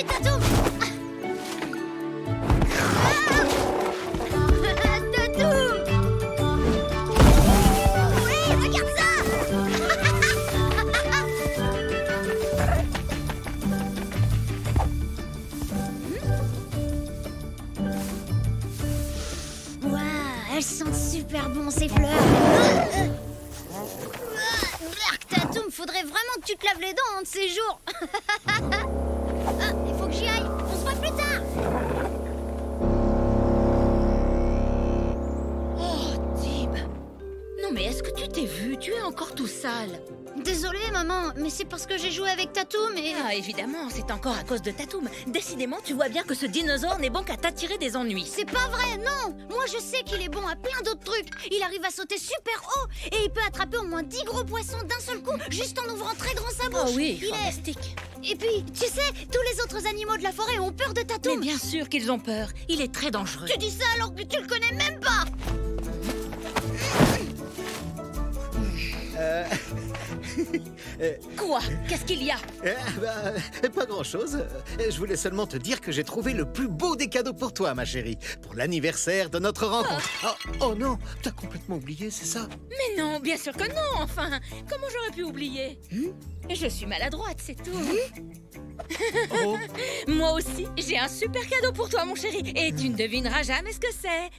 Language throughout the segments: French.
Tatoum! Tatoum! Oui, regarde ça! Waouh, elles sentent super bon ces fleurs. Tatoum, faudrait vraiment que tu te laves les dents un de ces jours. Ah, il faut que j'y aille. On se voit plus tard. Oh, Tib. Non mais est-ce que tu t'es vu? Tu es encore tout sale. Désolée, maman, mais c'est parce que j'ai joué avec Tatoum et... Ah, évidemment, c'est encore à cause de Tatoum. Décidément, tu vois bien que ce dinosaure n'est bon qu'à t'attirer des ennuis. C'est pas vrai, non! Moi, je sais qu'il est bon à plein d'autres trucs. Il arrive à sauter super haut et il peut attraper au moins 10 gros poissons d'un seul coup, juste en ouvrant très grand sa bouche. Oh oui, il fantastique. Et puis, tu sais, tous les autres animaux de la forêt ont peur de Mais Tatoum. bien sûr qu'ils ont peur. Il est très dangereux. Tu dis ça alors que tu le connais même pas. Quoi? Qu'est-ce qu'il y a? Pas grand-chose. Je voulais seulement te dire que j'ai trouvé le plus beau des cadeaux pour toi, ma chérie. Pour l'anniversaire de notre rencontre. Oh non, t'as complètement oublié, c'est ça? Mais non, bien sûr que non, enfin. Comment j'aurais pu oublier? Je suis maladroite, c'est tout. Oh. Moi aussi, j'ai un super cadeau pour toi, mon chéri. Et tu ne devineras jamais ce que c'est.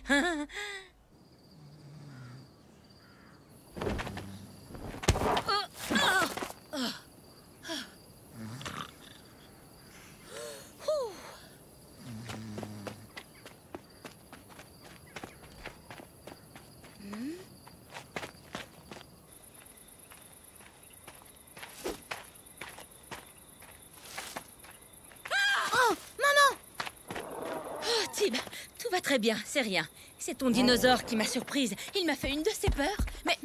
Oh, maman! Oh, Tib, tout va très bien, c'est rien. C'est ton dinosaure qui m'a surprise. Il m'a fait une de ses peurs. Mais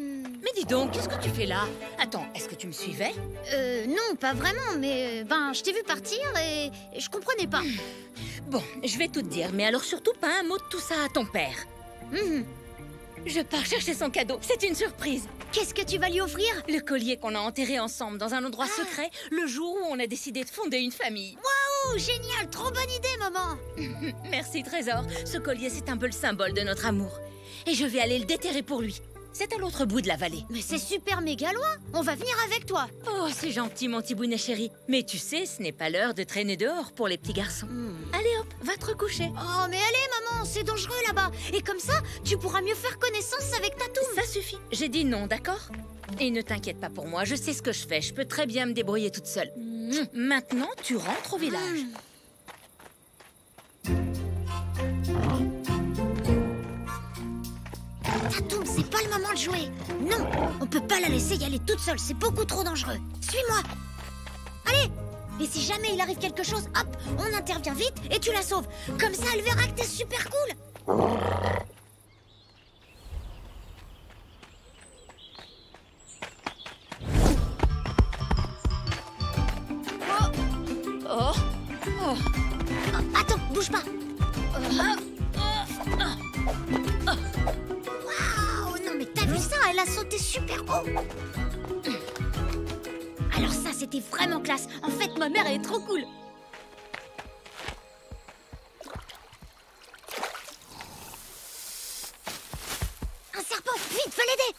dis donc, qu'est-ce que tu fais là? Attends, est-ce que tu me suivais? Non, pas vraiment, mais... je t'ai vu partir et je comprenais pas. Bon, je vais tout te dire, mais alors surtout pas un mot de tout ça à ton père. Je pars chercher son cadeau, c'est une surprise. Qu'est-ce que tu vas lui offrir? Le collier qu'on a enterré ensemble dans un endroit secret, le jour où on a décidé de fonder une famille. Waouh, génial, trop bonne idée, maman. Merci, Trésor. Ce collier, c'est un peu le symbole de notre amour. Et je vais aller le déterrer pour lui. C'est à l'autre bout de la vallée. Mais c'est super méga loin. On va venir avec toi. Oh, c'est gentil, mon petit bounet chéri. Mais tu sais, ce n'est pas l'heure de traîner dehors pour les petits garçons. Allez hop, va te recoucher. Oh, mais allez, maman, c'est dangereux là-bas. Et comme ça, tu pourras mieux faire connaissance avec Tatoum. Ça suffit. J'ai dit non, d'accord? Et ne t'inquiète pas pour moi, je sais ce que je fais. Je peux très bien me débrouiller toute seule. Maintenant, tu rentres au village. Tatoum, c'est pas le moment de jouer. Non, on peut pas la laisser y aller toute seule, c'est beaucoup trop dangereux. Suis-moi. Allez. Et si jamais il arrive quelque chose, hop, on intervient vite et tu la sauves. Comme ça, elle verra que t'es super cool. Oh. Oh, attends, bouge pas. Waouh, non mais t'as vu ça? Elle a sauté super haut. Alors ça, c'était vraiment classe. En fait, ma mère, elle est trop cool. Un serpent, vite, fais l'aider.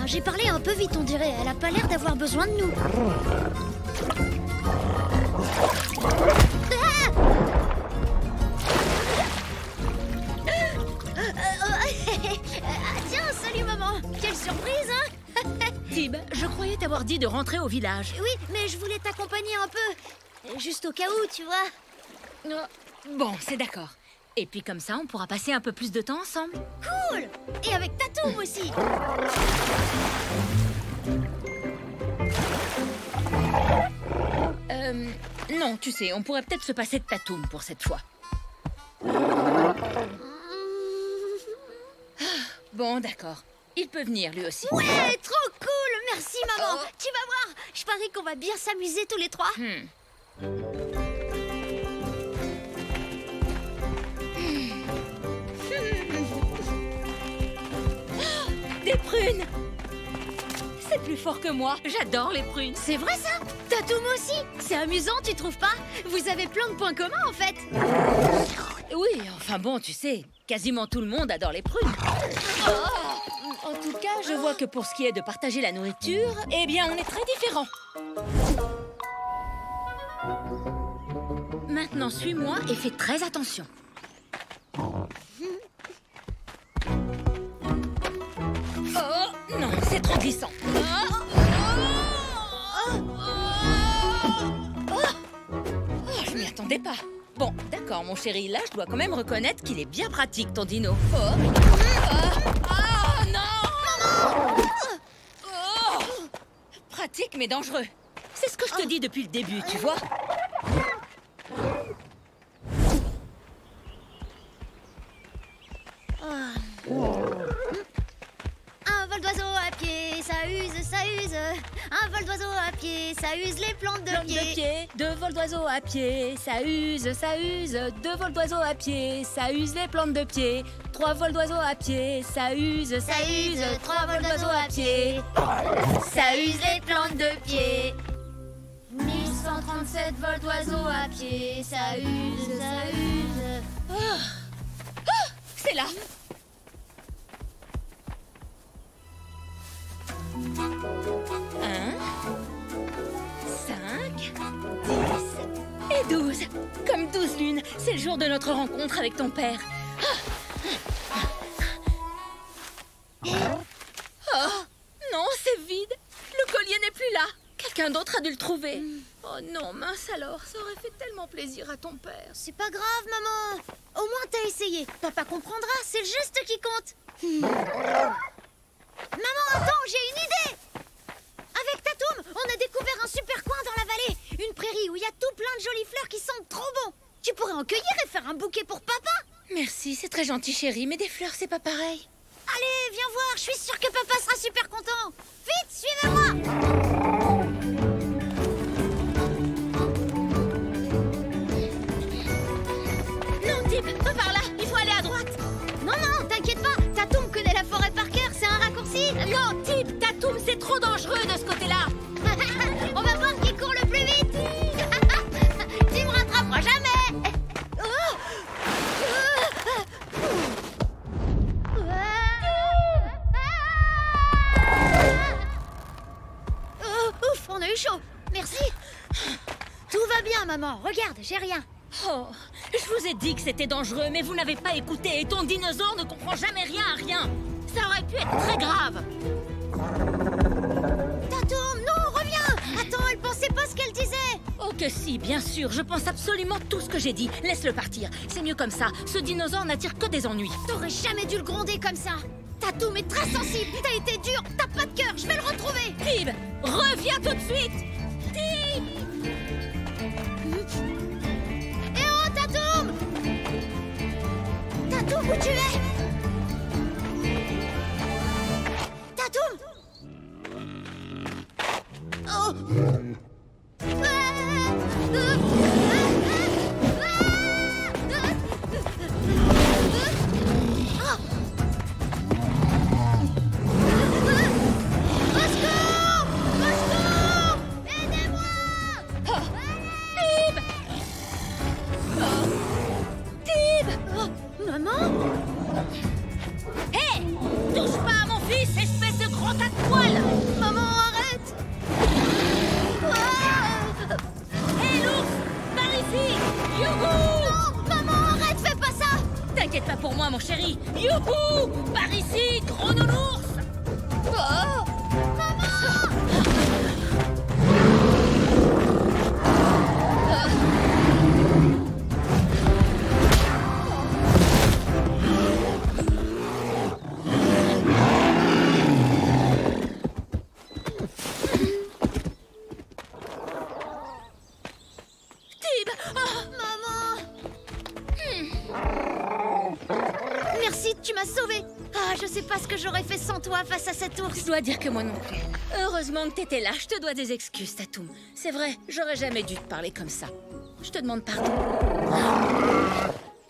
J'ai parlé un peu vite, on dirait. Elle a pas l'air d'avoir besoin de nous. Tiens, salut maman. Quelle surprise, hein? Tib, je croyais t'avoir dit de rentrer au village. Oui, mais je voulais t'accompagner un peu. Juste au cas où, tu vois. Bon, c'est d'accord. Et puis comme ça, on pourra passer un peu plus de temps ensemble. Cool! Et avec Tatoum aussi. Non, tu sais, on pourrait peut-être se passer de Tatoum pour cette fois. Bon, d'accord. Il peut venir, lui aussi. Ouais, trop cool! Merci, maman. Tu vas voir, je parie qu'on va bien s'amuser tous les trois. Des prunes! c'est plus fort que moi. J'adore les prunes. C'est vrai ça? Tatoum aussi? C'est amusant, tu trouves pas? Vous avez plein de points communs en fait. Oui, enfin bon, tu sais, quasiment tout le monde adore les prunes. En tout cas, je vois que pour ce qui est de partager la nourriture, eh bien, on est très différents. Maintenant, suis-moi et fais très attention. Oh, non, c'est trop glissant. Je m'y attendais pas. Bon, d'accord, mon chéri, là, je dois quand même reconnaître qu'il est bien pratique, ton dino. Non! Pratique, mais dangereux. C'est ce que je te dis depuis le début, tu vois? Un vol d'oiseau à pied, ça use, ça use. Un vol d'oiseau à pied, ça use les plantes de pied. Deux vols d'oiseaux à pied, ça use, ça use. Deux vols d'oiseaux à pied, ça use les plantes de pied. Trois vols d'oiseaux à pied, ça use, ça use. Trois vols d'oiseaux à pied, ça use les plantes de pied. 1137 vols d'oiseau à pied, ça use, ça use. C'est là. 1, 5, 10 et 12. Comme 12 lunes. C'est le jour de notre rencontre avec ton père. Oh, non, c'est vide. Le collier n'est plus là. Quelqu'un d'autre a dû le trouver. Oh non, mince alors. Ça aurait fait tellement plaisir à ton père. C'est pas grave, maman. Au moins, t'as essayé. Papa comprendra, c'est le geste qui compte. Maman, attends, j'ai une idée. Avec Tatoum, on a découvert un super coin dans la vallée. Une prairie où il y a tout plein de jolies fleurs qui sentent trop bon. Tu pourrais en cueillir et faire un bouquet pour papa. Merci, c'est très gentil, chérie, mais des fleurs, c'est pas pareil. Allez, viens voir, je suis sûre que papa sera super content. Vite, suivez-moi. Non, Tib, pas par là, il faut aller à droite. Non, non, t'inquiète pas, Tatoum connaît la forêt par cœur, c'est un raccourci. Non, Tib, Tatoum, c'est trop dangereux de ce côté-là. On va voir qui court le plus vite. Tu me rattraperas jamais. Ouf, on a eu chaud. Merci. Tout va bien, maman. Regarde, j'ai rien. Oh, je vous ai dit que c'était dangereux, mais vous n'avez pas écouté et ton dinosaure ne comprend jamais rien à rien. Ça aurait pu être très grave. Tatoum, non, reviens. Attends, elle pensait pas ce qu'elle disait. Oh que si, bien sûr, je pense absolument tout ce que j'ai dit. Laisse-le partir, c'est mieux comme ça. Ce dinosaure n'attire que des ennuis. T'aurais jamais dû le gronder comme ça. Tatoum est très sensible. T'as été dur, t'as pas de cœur, je vais le retrouver. Tib, reviens tout de suite. Tib! Eh oh, Tatoum! Tatoum, où tu es? Tatoum! Oh! Maman? Hé! Touche pas à mon fils, espèce de gros tas de poils! Maman, arrête! Hé, l'ours! Par ici! Youhou! Non! Maman, arrête, fais pas ça! T'inquiète pas pour moi, mon chéri! Youhou! Par ici, gros nounours! Oh! Maman! Merci, tu m'as sauvée. Ah, je sais pas ce que j'aurais fait sans toi face à cet ours. Je dois dire que moi non plus. Heureusement que t'étais là, je te dois des excuses, Tatoum. C'est vrai, j'aurais jamais dû te parler comme ça. Je te demande pardon.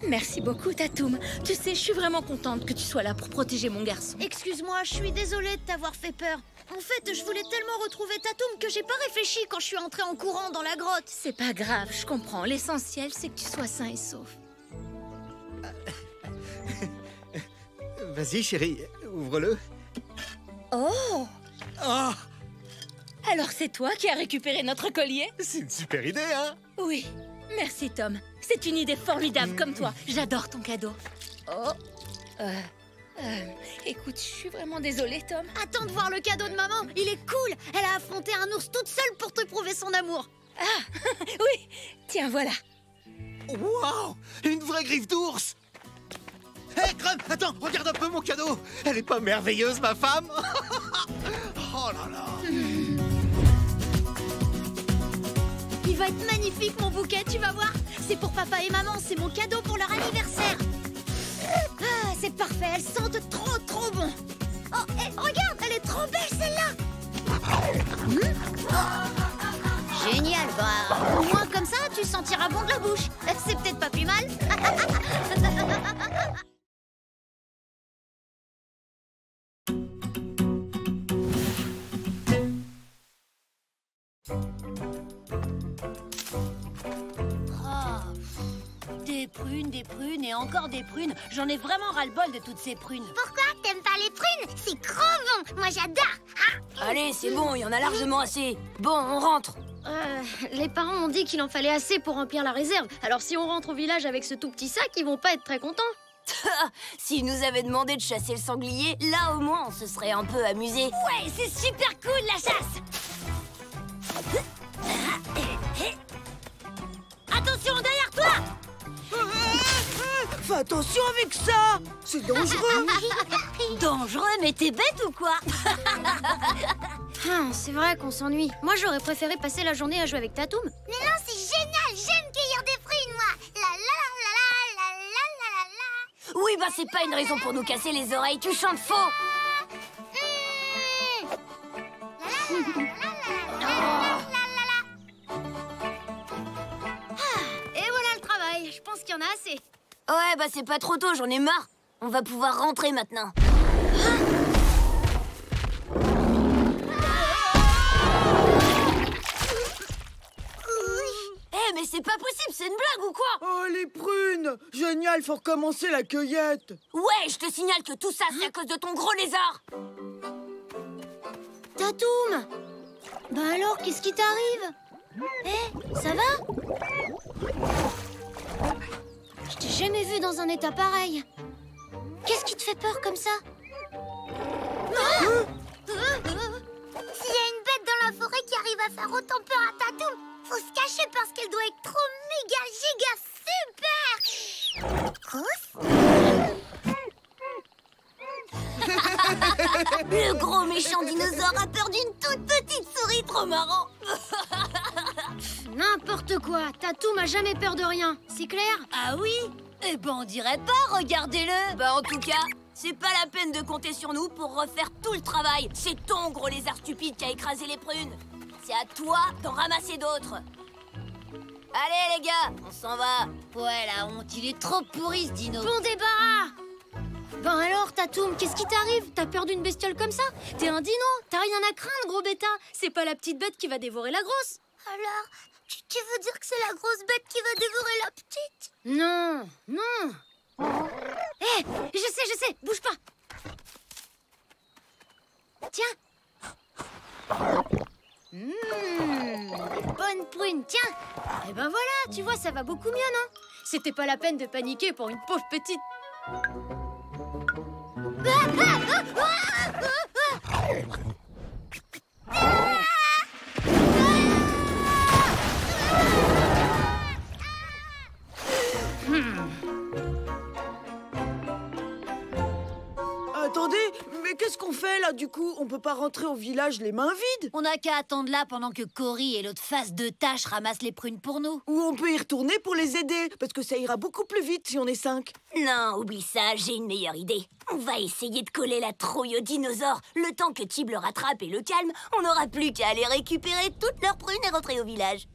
Merci beaucoup, Tatoum. Tu sais, je suis vraiment contente que tu sois là pour protéger mon garçon. Excuse-moi, je suis désolée de t'avoir fait peur. En fait, je voulais tellement retrouver Tatoum que j'ai pas réfléchi quand je suis entrée en courant dans la grotte. C'est pas grave, je comprends. L'essentiel, c'est que tu sois sain et sauf. Vas-y, chérie, ouvre-le. Oh! Oh, Alors c'est toi qui as récupéré notre collier? c'est une super idée, hein? Oui. Merci, Tom. C'est une idée formidable comme toi. J'adore ton cadeau. Oh. Écoute, je suis vraiment désolée, Tom. Attends de voir le cadeau de maman, il est cool. Elle a affronté un ours toute seule pour te prouver son amour. Oui. Tiens, voilà. Waouh! Une vraie griffe d'ours! Hé, Crumb, attends, regarde un peu mon cadeau! Elle est pas merveilleuse, ma femme? Oh là là! Il va être magnifique, mon bouquet, tu vas voir. C'est pour papa et maman, c'est mon cadeau pour leur anniversaire. Ah, c'est parfait, elles sentent trop, trop bon. Oh, regarde, elle est trop belle, celle-là. Génial, bah, au moins comme ça, tu sentiras bon de la bouche. C'est peut-être pas plus mal. Des prunes et encore des prunes. J'en ai vraiment ras-le-bol de toutes ces prunes. Pourquoi t'aimes pas les prunes? C'est trop bon. Moi, j'adore. Allez, c'est bon, il y en a largement assez. Bon, on rentre. Les parents ont dit qu'il en fallait assez pour remplir la réserve. Alors si on rentre au village avec ce tout petit sac, ils vont pas être très contents. S'ils nous avaient demandé de chasser le sanglier, là au moins on se serait un peu amusé. Ouais, c'est super cool la chasse. Attention derrière toi! Fais attention avec ça! C'est dangereux! Dangereux, mais t'es bête ou quoi? C'est vrai qu'on s'ennuie. Moi, j'aurais préféré passer la journée à jouer avec Tatoum. Mais non, c'est génial. J'aime cueillir des fruits, moi. La la la la la la la la. Oui, bah c'est pas une raison pour nous casser les oreilles, tu chantes faux! Et voilà le travail. Je pense qu'il y en a assez. Ouais, bah c'est pas trop tôt, j'en ai marre. On va pouvoir rentrer maintenant. Mais c'est pas possible, c'est une blague ou quoi? Oh, les prunes! Génial, faut recommencer la cueillette! Ouais, je te signale que tout ça, c'est à cause de ton gros lézard! Tatoum! Bah alors, qu'est-ce qui t'arrive? Ça va? Je t'ai jamais vu dans un état pareil. Qu'est-ce qui te fait peur comme ça? S'il y a une bête dans la forêt qui arrive à faire autant peur à Tatoum, faut se cacher parce qu'elle doit être trop méga, super! Le gros méchant dinosaure a peur d'une toute petite souris, trop marrant! N'importe quoi. Tatoum a jamais peur de rien. C'est clair? Ah oui? Eh ben on dirait pas, regardez-le! Bah en tout cas, c'est pas la peine de compter sur nous pour refaire tout le travail. C'est ton gros lézard stupide qui a écrasé les prunes. C'est à toi d'en ramasser d'autres. Allez les gars, on s'en va. Ouais, la honte, il est trop pourri ce dino. Bon débarras! Ben alors, Tatoum, qu'est-ce qui t'arrive? T'as peur d'une bestiole comme ça? T'es un dino, t'as rien à craindre, gros bêta. C'est pas la petite bête qui va dévorer la grosse. Alors, tu veux dire que c'est la grosse bête qui va dévorer la petite? Non, non. Je sais, bouge pas. Tiens. Bonne prune, tiens. Et ben voilà, tu vois, ça va beaucoup mieux, non? C'était pas la peine de paniquer pour une pauvre petite. Attendez, mais qu'est-ce qu'on fait là du coup? On peut pas rentrer au village les mains vides? On n'a qu'à attendre là pendant que Cory et l'autre face de tâche ramassent les prunes pour nous. Ou on peut y retourner pour les aider, parce que ça ira beaucoup plus vite si on est 5. Non, oublie ça, j'ai une meilleure idée. On va essayer de coller la trouille aux dinosaures. Le temps que Tib le rattrape et le calme, on n'aura plus qu'à aller récupérer toutes leurs prunes et rentrer au village.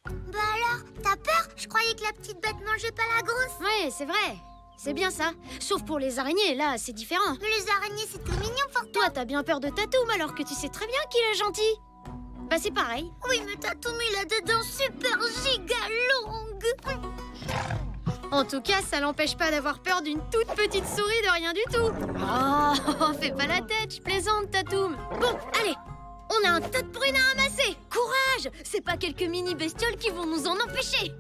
Bah alors, t'as peur? Je croyais que la petite bête mangeait pas la grosse. Oui, c'est vrai. c'est bien ça. Sauf pour les araignées, là, c'est différent. Mais les araignées, c'est tout mignon pour toi. Toi, t'as bien peur de Tatoum alors que tu sais très bien qu'il est gentil. Bah, c'est pareil. Oui, mais Tatoum, il a des dents super giga longues. En tout cas, ça l'empêche pas d'avoir peur d'une toute petite souris de rien du tout. Oh, fais pas la tête, je plaisante, Tatoum. Bon, allez, on a un tas de prunes à ramasser. Courage, c'est pas quelques mini bestioles qui vont nous en empêcher.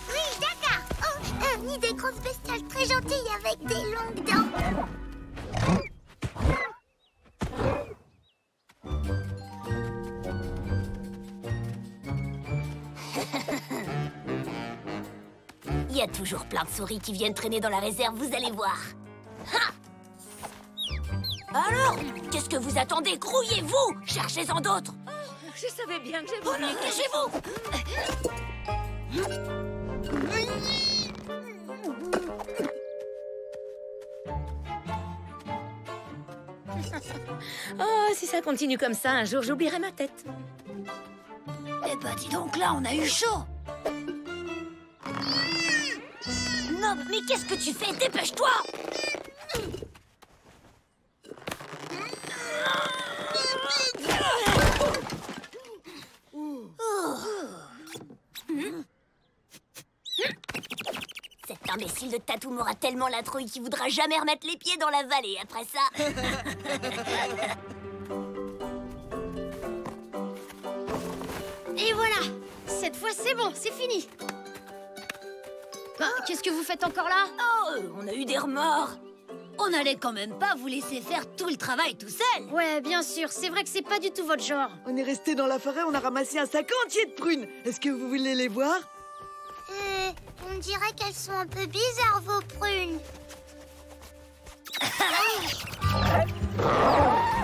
Oui, d'accord. Oh, ni des grosses bestioles très gentilles avec des longues dents. Il y a toujours plein de souris qui viennent traîner dans la réserve, vous allez voir. Ha! Alors, qu'est-ce que vous attendez? Grouillez-vous! Cherchez-en d'autres! Je savais bien que Oh j'avais non, oublié. cachez-vous! Oh, si ça continue comme ça, un jour j'oublierai ma tête. Eh ben, dis donc, là, on a eu chaud! Non, mais qu'est-ce que tu fais? Dépêche-toi! Cet imbécile de Tatoum aura tellement la trouille qu'il voudra jamais remettre les pieds dans la vallée après ça. Et voilà, cette fois c'est bon, c'est fini. Bah, qu'est-ce que vous faites encore là? Oh, on a eu des remords. On allait quand même pas vous laisser faire tout le travail tout seul. Ouais, bien sûr, c'est vrai que c'est pas du tout votre genre. On est resté dans la forêt, on a ramassé un sac entier de prunes. Est-ce que vous voulez les voir? On dirait qu'elles sont un peu bizarres, vos prunes.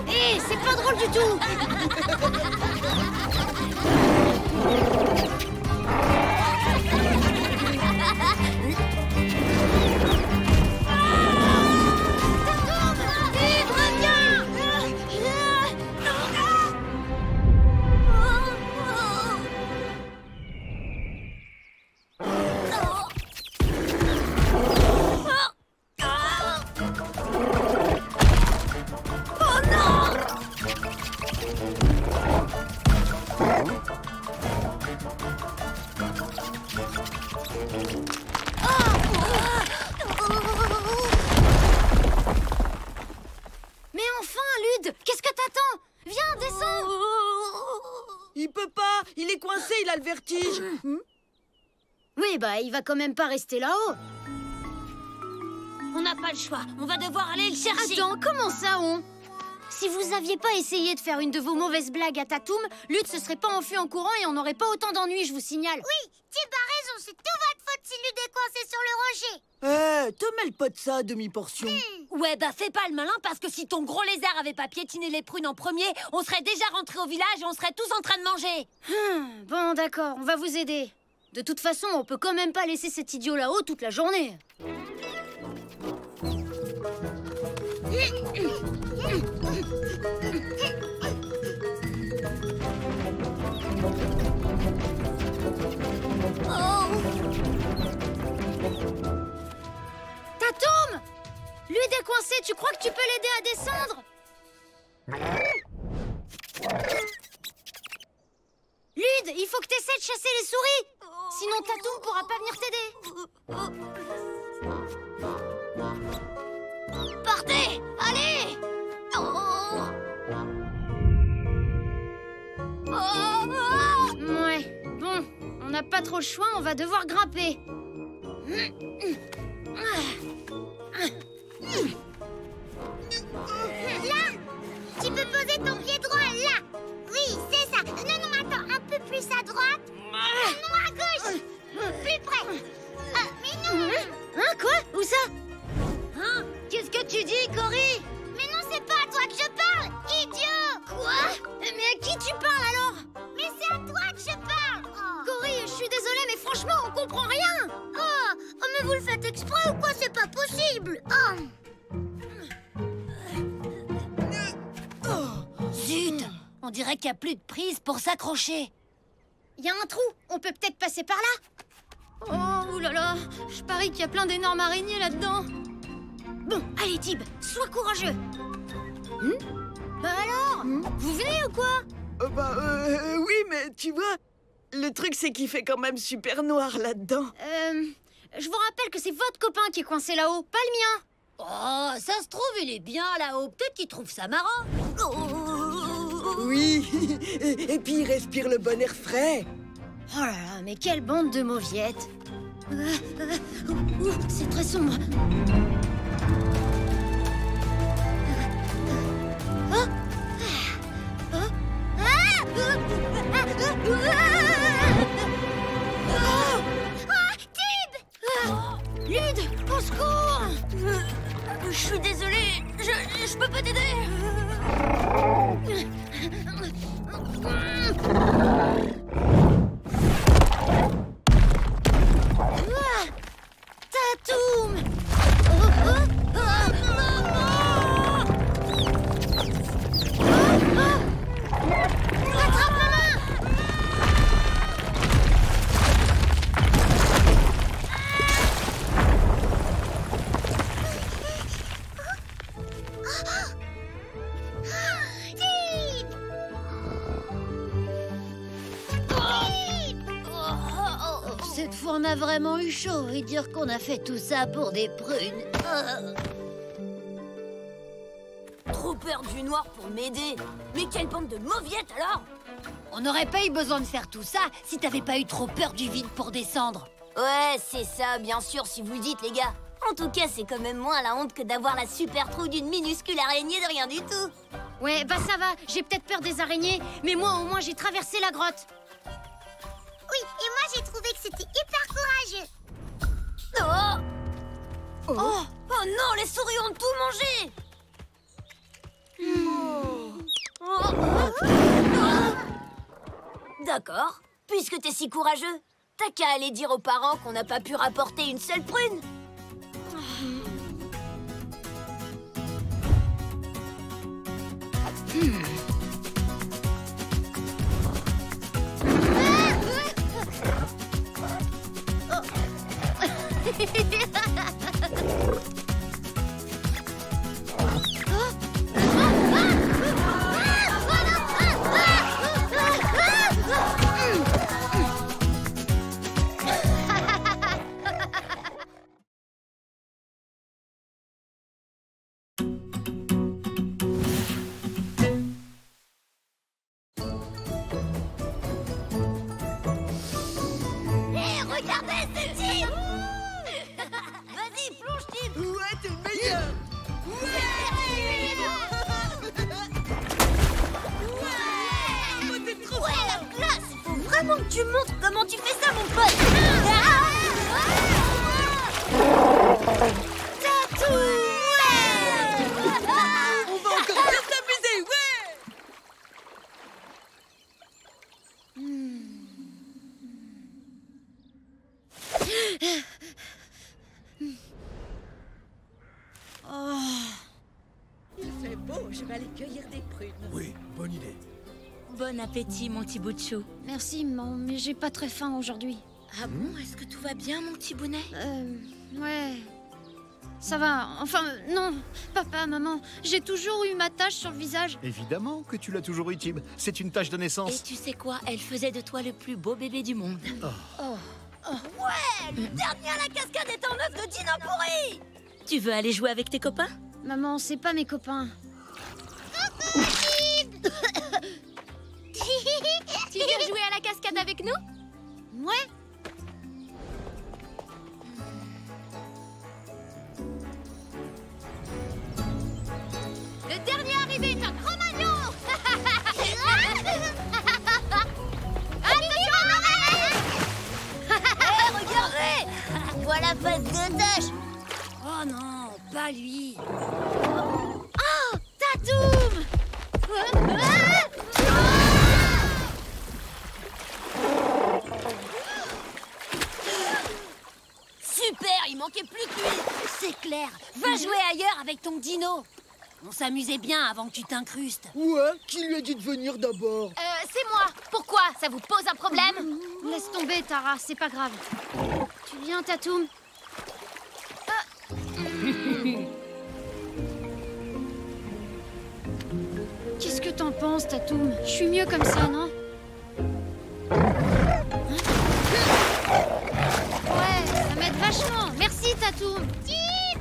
Hé, c'est pas drôle du tout. Mais enfin, Lude, qu'est-ce que t'attends? Viens, descends. Il peut pas, il est coincé, il a le vertige. Oui, bah, il va quand même pas rester là-haut. On n'a pas le choix. On va devoir aller le chercher. Attends, comment ça, Si vous aviez pas essayé de faire une de vos mauvaises blagues à Tatoum, Lude se serait pas enfui en courant et on n'aurait pas autant d'ennuis, je vous signale. Oui, Tib a raison, c'est tout votre faute si Lude est coincé sur le rocher. Te mêle pas de ça, demi-portion. Ouais, bah fais pas le malin parce que si ton gros lézard avait pas piétiné les prunes en premier, on serait déjà rentrés au village et on serait tous en train de manger. Bon, d'accord, on va vous aider. De toute façon, on peut quand même pas laisser cet idiot là-haut toute la journée. Tatoum! Lude est coincé, tu crois que tu peux l'aider à descendre? Lude, il faut que tu essaies de chasser les souris. Sinon Tatoum pourra pas venir t'aider. Partez! Allez! Ouais, bon, on n'a pas trop le choix, on va devoir grimper. Là, tu peux poser ton pied droit là. Oui, c'est ça. Non, non, attends, un peu plus à droite. Non, à gauche. Plus près. Mais non. Hein, quoi? Où ça? Hein? Qu'est-ce que tu dis, Cory? Mais non, c'est pas à toi que je parle, idiot. Quoi? Mais à qui tu parles alors? Mais c'est à toi que je parle. Cory, je suis désolée, mais franchement, on comprend rien. Oh, mais vous le faites exprès ou quoi? C'est pas possible. Zut! On dirait qu'il n'y a plus de prise pour s'accrocher. Il y a un trou, on peut peut-être passer par là. Oh là là, je parie qu'il y a plein d'énormes araignées là-dedans. Bon, allez Tib, sois courageux. Bah alors, vous venez ou quoi? Oui, mais tu vois, le truc c'est qu'il fait quand même super noir là-dedans. Je vous rappelle que c'est votre copain qui est coincé là-haut, pas le mien. Oh, ça se trouve, il est bien là-haut. Peut-être qu'il trouve ça marrant. Oui, et puis il respire le bon air frais. Oh là là, mais quelle bande de mauviettes. C'est très sombre. Lude, au secours! Je suis désolée, je peux pas t'aider. Tatoum! Attrape ma main! Cette fois, on a vraiment eu chaud et dire qu'on a fait tout ça pour des prunes. Trop peur du noir pour m'aider. Mais quelle bande de mauviettes alors! On n'aurait pas eu besoin de faire tout ça si t'avais pas eu trop peur du vide pour descendre. Ouais, c'est ça, bien sûr, si vous le dites, les gars. En tout cas, c'est quand même moins la honte que d'avoir la super trouille d'une minuscule araignée de rien du tout. Ouais, bah ça va, j'ai peut-être peur des araignées, mais moi au moins j'ai traversé la grotte. Oui, et moi j'ai trouvé que c'était hyper courageux. Oh non, les souris ont tout mangé. D'accord, puisque t'es si courageux, t'as qu'à aller dire aux parents qu'on n'a pas pu rapporter une seule prune. Regardez, c'est Tim! Vas-y, plonge, Tim. Ouais, t'es le meilleur. Ouais, la classe. Faut vraiment que tu montres comment tu fais ça, mon pote. On va encore bien s'amuser, ouais. Il fait beau, je vais aller cueillir des prunes. Oui, bonne idée. Bon appétit, mon petit bout de chou. Merci, maman, mais j'ai pas très faim aujourd'hui. Ah bon, est-ce que tout va bien, mon petit bonnet? Ouais. Ça va, enfin, non. Papa, maman, j'ai toujours eu ma tache sur le visage. Évidemment que tu l'as toujours eu, Tib. C'est une tache de Et naissance. tu sais quoi? Elle faisait de toi le plus beau bébé du monde. Ouais, le dernier à la cascade est en œuf de dino pourri. Tu veux aller jouer avec tes copains? Maman, c'est pas mes copains. Tu viens jouer à la cascade avec nous? Ouais. Le dernier arrivé est un grand magnon. Regardez. Voilà pas de tâche. Oh non, pas lui. Oh, Tatoum! Super, il manquait plus que lui. C'est clair. Va jouer ailleurs avec ton dino. On s'amusait bien avant que tu t'incrustes. Ouais, qui lui a dit de venir d'abord? C'est moi. Pourquoi? Ça vous pose un problème? Laisse tomber, Tara, c'est pas grave. Tu viens, Tatoum? Qu'est-ce que t'en penses, Tatoum? Je suis mieux comme ça, non? Ouais, ça m'aide vachement. Merci, Tatoum. Tib!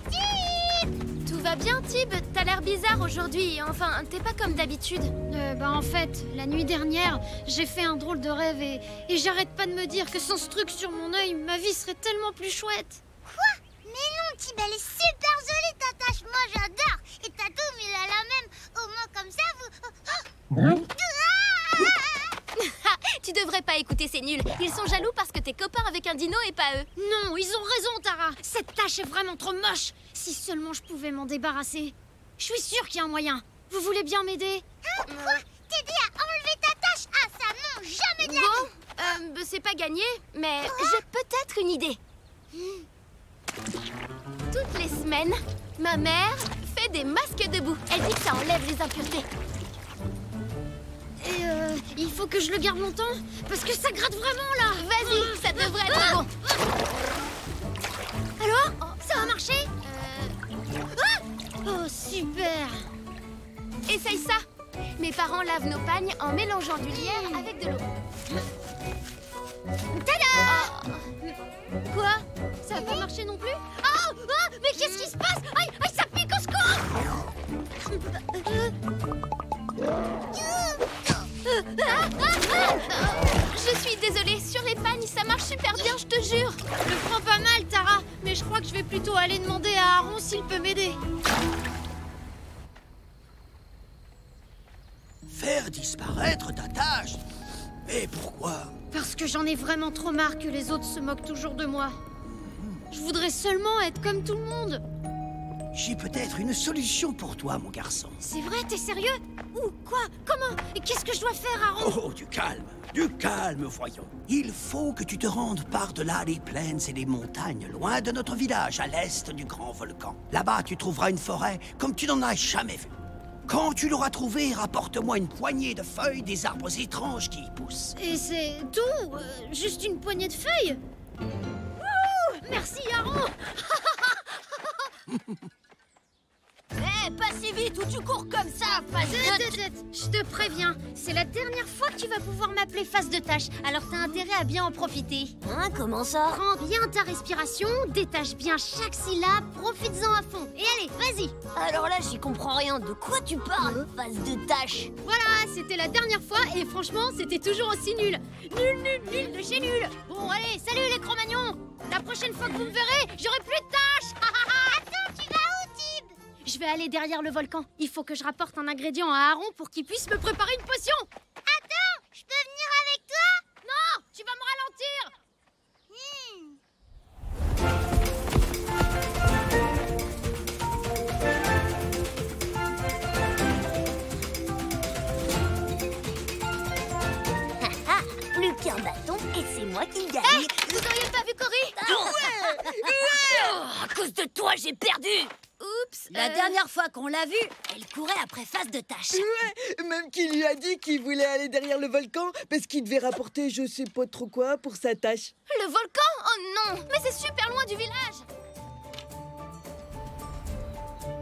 Tib! Tout va bien, Tib? T'as l'air bizarre aujourd'hui. Enfin, t'es pas comme d'habitude. En fait, la nuit dernière, j'ai fait un drôle de rêve et j'arrête pas de me dire que sans ce truc sur mon œil, ma vie serait tellement plus chouette. Quoi? Mais non, Tib, elle est super jolie, ta tâche. Moi, j'adore. Et Tatoum, il a la même. Au moins, comme ça, vous... Tu devrais pas écouter ces nuls. Ils sont jaloux parce que t'es copain avec un dino et pas eux. Non, ils ont raison, Tara. Cette tâche est vraiment trop moche. Si seulement je pouvais m'en débarrasser. Je suis sûre qu'il y a un moyen. Vous voulez bien m'aider? Quoi? T'aider à enlever ta tâche? Ah, ça, non, jamais de la vie. C'est pas gagné, mais j'ai peut-être une idée. Toutes les semaines, ma mère fait des masques debout. Elle dit que ça enlève les impuretés. Et il faut que je le garde longtemps parce que ça gratte vraiment là. Vas-y, ça devrait être bon. Alors, ça a marché? Oh, super. Essaye ça. Mes parents lavent nos pagnes en mélangeant du lierre avec de l'eau. Tada! Quoi? Ça a pas marché non plus? Mais qu'est-ce qui se passe? Aïe, ça pique au secours! Je suis désolée, sur les pagnes, ça marche super bien, je te jure. Je le prends pas mal, Tara, mais je crois que je vais plutôt aller demander à Aaron s'il peut m'aider. Faire disparaître ta tâche? Mais pourquoi? Parce que j'en ai vraiment trop marre que les autres se moquent toujours de moi. Je voudrais seulement être comme tout le monde. J'ai peut-être une solution pour toi, mon garçon. C'est vrai, t'es sérieux? Où? Quoi? Comment? Et qu'est-ce que je dois faire, Aaron? Oh, du calme, voyons. Il faut que tu te rendes par-delà les plaines et les montagnes, loin de notre village, à l'est du grand volcan. Là-bas, tu trouveras une forêt comme tu n'en as jamais vu. Quand tu l'auras trouvée, rapporte-moi une poignée de feuilles des arbres étranges qui y poussent. Et c'est tout? Juste une poignée de feuilles? Merci, Aaron. Pas si vite ou tu cours comme ça, face de... Je te préviens, c'est la dernière fois que tu vas pouvoir m'appeler face de tâche, alors t'as intérêt à bien en profiter. Hein, comment ça? Prends bien ta respiration, détache bien chaque syllabe, profites-en à fond. Et allez, vas-y. Alors là, j'y comprends rien. De quoi tu parles, face de tâche? Voilà, c'était la dernière fois et franchement, c'était toujours aussi nul. Nul de chez nul. Bon, allez, salut les Cro-Magnons. La prochaine fois que vous me verrez, j'aurai plus de tâches. Attends, tu vas où, Tib? Je vais aller derrière le volcan. Il faut que je rapporte un ingrédient à Aaron pour qu'il puisse me préparer une potion. Attends, je peux venir avec toi? Non, tu vas me ralentir. Plus qu'un bâton et c'est moi qui gagne. Vous auriez pas vu Cory? À cause de toi, j'ai perdu. Oups. La dernière fois qu'on l'a vue, elle courait après face de tâche. Ouais, même qu'il lui a dit qu'il voulait aller derrière le volcan parce qu'il devait rapporter je sais pas trop quoi pour sa tâche. Le volcan? Oh non. Mais c'est super loin du village.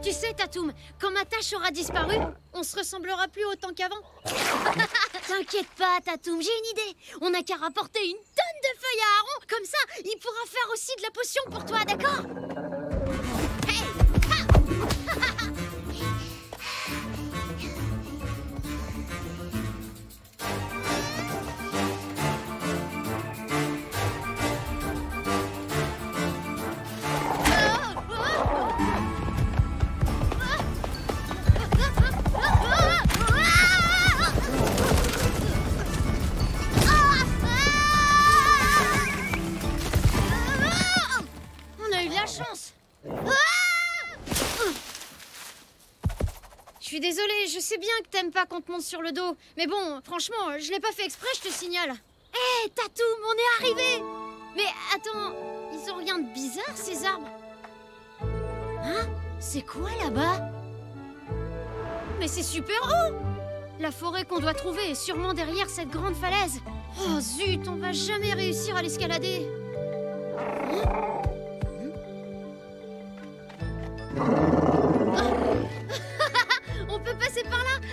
Tu sais, Tatoum, quand ma tâche aura disparu, on se ressemblera plus autant qu'avant. T'inquiète pas, Tatoum, j'ai une idée. On n'a qu'à rapporter une tonne de feuilles à Aaron. Comme ça, il pourra faire aussi de la potion pour toi, d'accord? Hey! On a eu de la chance. Je suis désolée, je sais bien que t'aimes pas qu'on te monte sur le dos. Mais bon, franchement, je l'ai pas fait exprès, je te signale. Hé, Tatoum, on est arrivé. Mais attends, ils ont rien de bizarre, ces arbres? Hein? C'est quoi là-bas? Mais c'est super haut! La forêt qu'on doit trouver est sûrement derrière cette grande falaise. Oh zut, on va jamais réussir à l'escalader.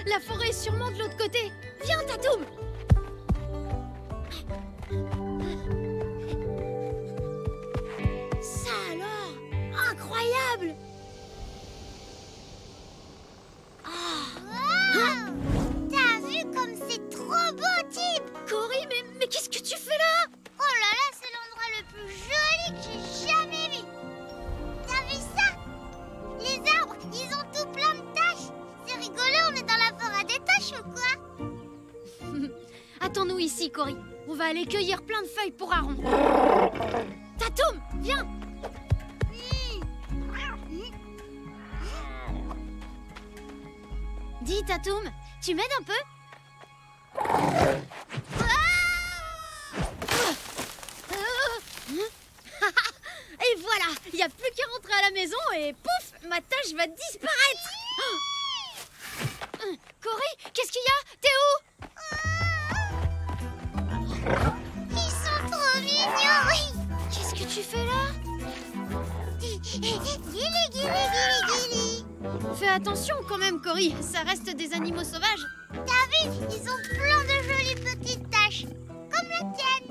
La forêt est sûrement de l'autre côté. Viens, Tatoum! Ça alors! Incroyable! T'as vu comme c'est trop beau, Tib? Cory, mais qu'est-ce que tu fais là? Oh là là, c'est l'endroit le plus joli que j'ai jamais vu. T'as vu ça? Les arbres, ils ont tout plein de taches. C'est rigolo, on est dans la forêt des taches ou quoi? Attends-nous ici, Cory. On va aller cueillir plein de feuilles pour Aaron. Tatoum, viens! Dis, Tatoum, tu m'aides un peu? Et voilà, il n'y a plus qu'à rentrer à la maison et pouf, ma tâche va disparaître. Cory, qu'est-ce qu'il y a? T'es où? Ils sont trop mignons, oui. Qu'est-ce que tu fais là? Guili, guili, guili, guili. Fais attention quand même, Cory, ça reste des animaux sauvages. T'as vu, ils ont plein de jolies petites taches, comme la tienne.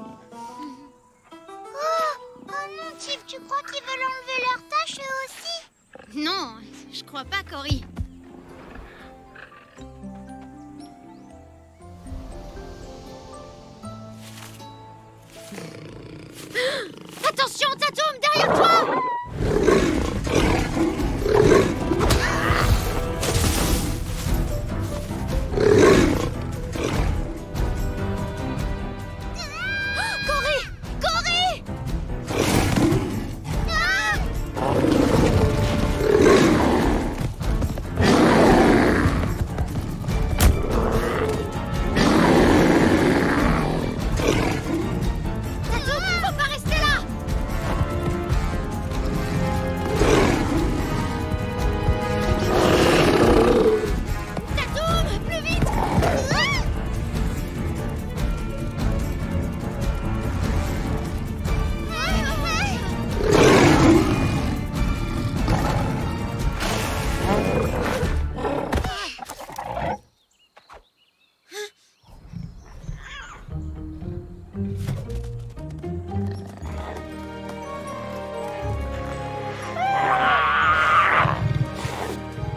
Oh non, Tib, tu crois qu'ils veulent enlever leurs taches eux aussi? Non, je crois pas, Cory. Attention, Tatoum, derrière toi! Cory! Cory! Tatoum, faut pas rester là! Tatoum, plus vite!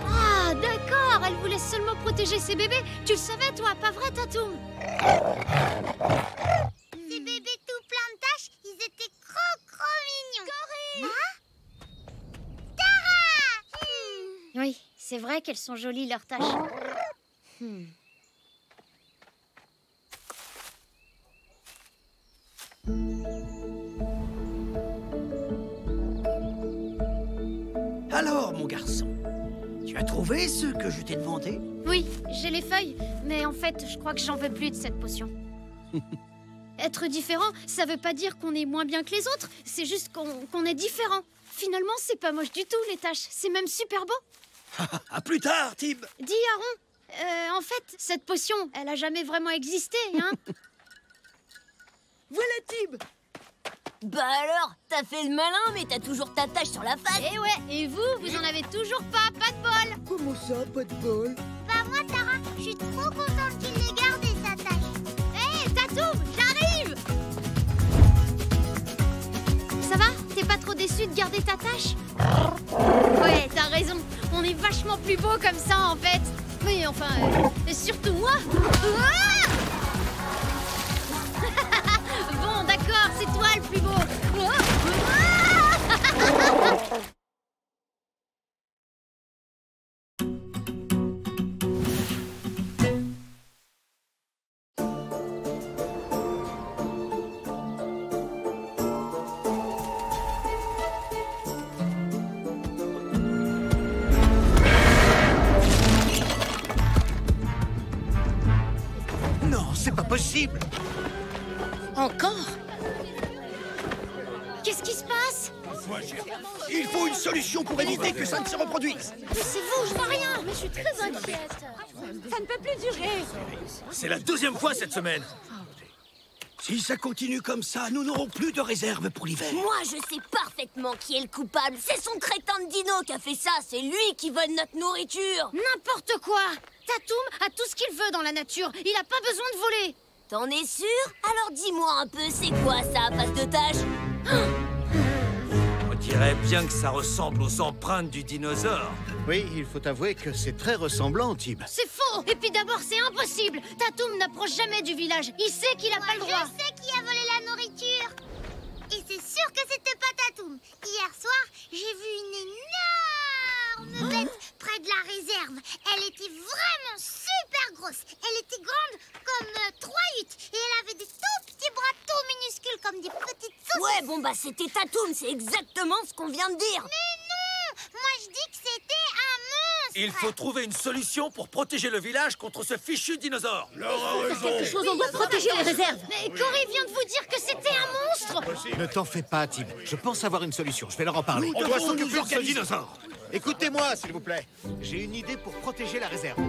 Ah, d'accord, elle voulait seulement protéger ses bébés. Tu le savais, toi, pas vrai, Tatoum? Ces bébés tout plein de taches, ils étaient trop mignons. Cory! Tara! Oui, c'est vrai qu'elles sont jolies, leurs taches. Alors, mon garçon, tu as trouvé ce que je t'ai demandé? Oui, j'ai les feuilles, mais en fait, je crois que j'en veux plus de cette potion. Être différent, ça veut pas dire qu'on est moins bien que les autres, c'est juste qu'on est différent. Finalement, c'est pas moche du tout, les taches, c'est même super beau. À plus tard, Tib. Dis, Aaron, en fait, cette potion, elle a jamais vraiment existé, hein? Voilà, Tib. Bah alors, t'as fait le malin, mais t'as toujours ta tache sur la face. Et ouais, et vous en avez toujours pas de bol. Comment ça, pas de bol? Bah moi, Tara, je suis trop contente qu'il l'ait gardé, sa tache. Hé, Tatoum, j'arrive! Ça va? T'es pas trop déçu de garder ta tache? Ouais, t'as raison, on est vachement plus beau comme ça, en fait. Mais enfin, et surtout moi. Bon, d'accord, c'est toi le plus beau. Non, c'est pas possible. Encore? Qu'est-ce qui se passe? Il faut une solution pour éviter que ça ne se reproduise. Mais c'est vous, je vois rien. Mais je suis très inquiète. Ça ne peut plus durer. C'est la deuxième fois cette semaine. Si ça continue comme ça, nous n'aurons plus de réserve pour l'hiver. Moi, je sais parfaitement qui est le coupable. C'est son crétin de dino qui a fait ça. C'est lui qui vole notre nourriture. N'importe quoi. Tatoum a tout ce qu'il veut dans la nature. Il a pas besoin de voler. T'en es sûr? Alors dis-moi un peu, c'est quoi ça, face de tâche? On dirait bien que ça ressemble aux empreintes du dinosaure. Oui, il faut avouer que c'est très ressemblant, Tib. C'est faux. Et puis d'abord, c'est impossible. Tatoum n'approche jamais du village. Il sait qu'il a pas le droit. Je sais qui a volé la nourriture. Et c'est sûr que c'était pas Tatoum. Hier soir, j'ai vu une énorme bête près de la réserve. Elle était vraiment super grosse. Elle était grande comme 3 huttes. Et elle avait des tout petits bras tout minuscules comme des petites saucisses. Ouais, bon bah c'était Tatoum, c'est exactement ce qu'on vient de dire. Mais non! Moi je dis que c'était un monstre. Il faut trouver une solution pour protéger le village contre ce fichu dinosaure. Quelque chose, on doit protéger les réserves. Mais Cory vient de vous dire que c'était un monstre. Ne t'en fais pas, Tib. Je pense avoir une solution. Je vais leur en parler. On doit s'occuper de ce dinosaure. Écoutez-moi, s'il vous plaît. J'ai une idée pour protéger la réserve.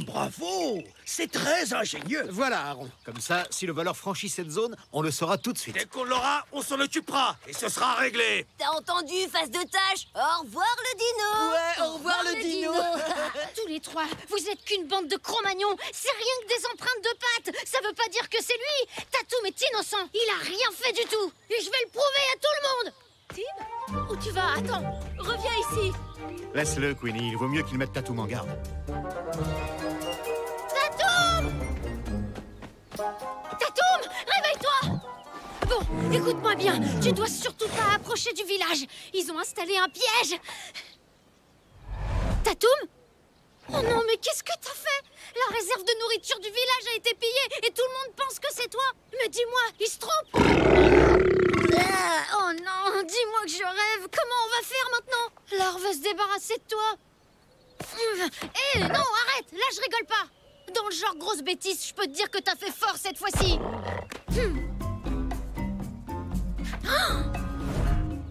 Bravo! C'est très ingénieux. Voilà, Aaron. Comme ça, si le voleur franchit cette zone, on le saura tout de suite. Dès qu'on l'aura, on s'en occupera. Et ce sera réglé. T'as entendu, face de tâche? Au revoir le dino. Ouais, au revoir le dino. Tous les trois, vous êtes qu'une bande de cro-magnons. C'est rien que des empreintes de pattes. Ça veut pas dire que c'est lui. Tatoum est innocent. Il a rien fait du tout. Et je vais le prouver à tout le monde. Tim, où tu vas? Attends, reviens ici. Laisse-le, Queenie. Il vaut mieux qu'il mette Tatoum en garde. Tatoum, réveille-toi! Bon, écoute-moi bien. Tu dois surtout pas approcher du village. Ils ont installé un piège. Tatoum? Oh non, mais qu'est-ce que t'as fait? La réserve de nourriture du village a été pillée et tout le monde pense que c'est toi. Mais dis-moi, il se trompe. Oh non, dis-moi que je rêve. Comment on va faire maintenant? L'or veut se débarrasser de toi. Eh non, arrête. Là, je rigole pas. Dans le genre grosse bêtise, je peux te dire que t'as fait fort cette fois-ci.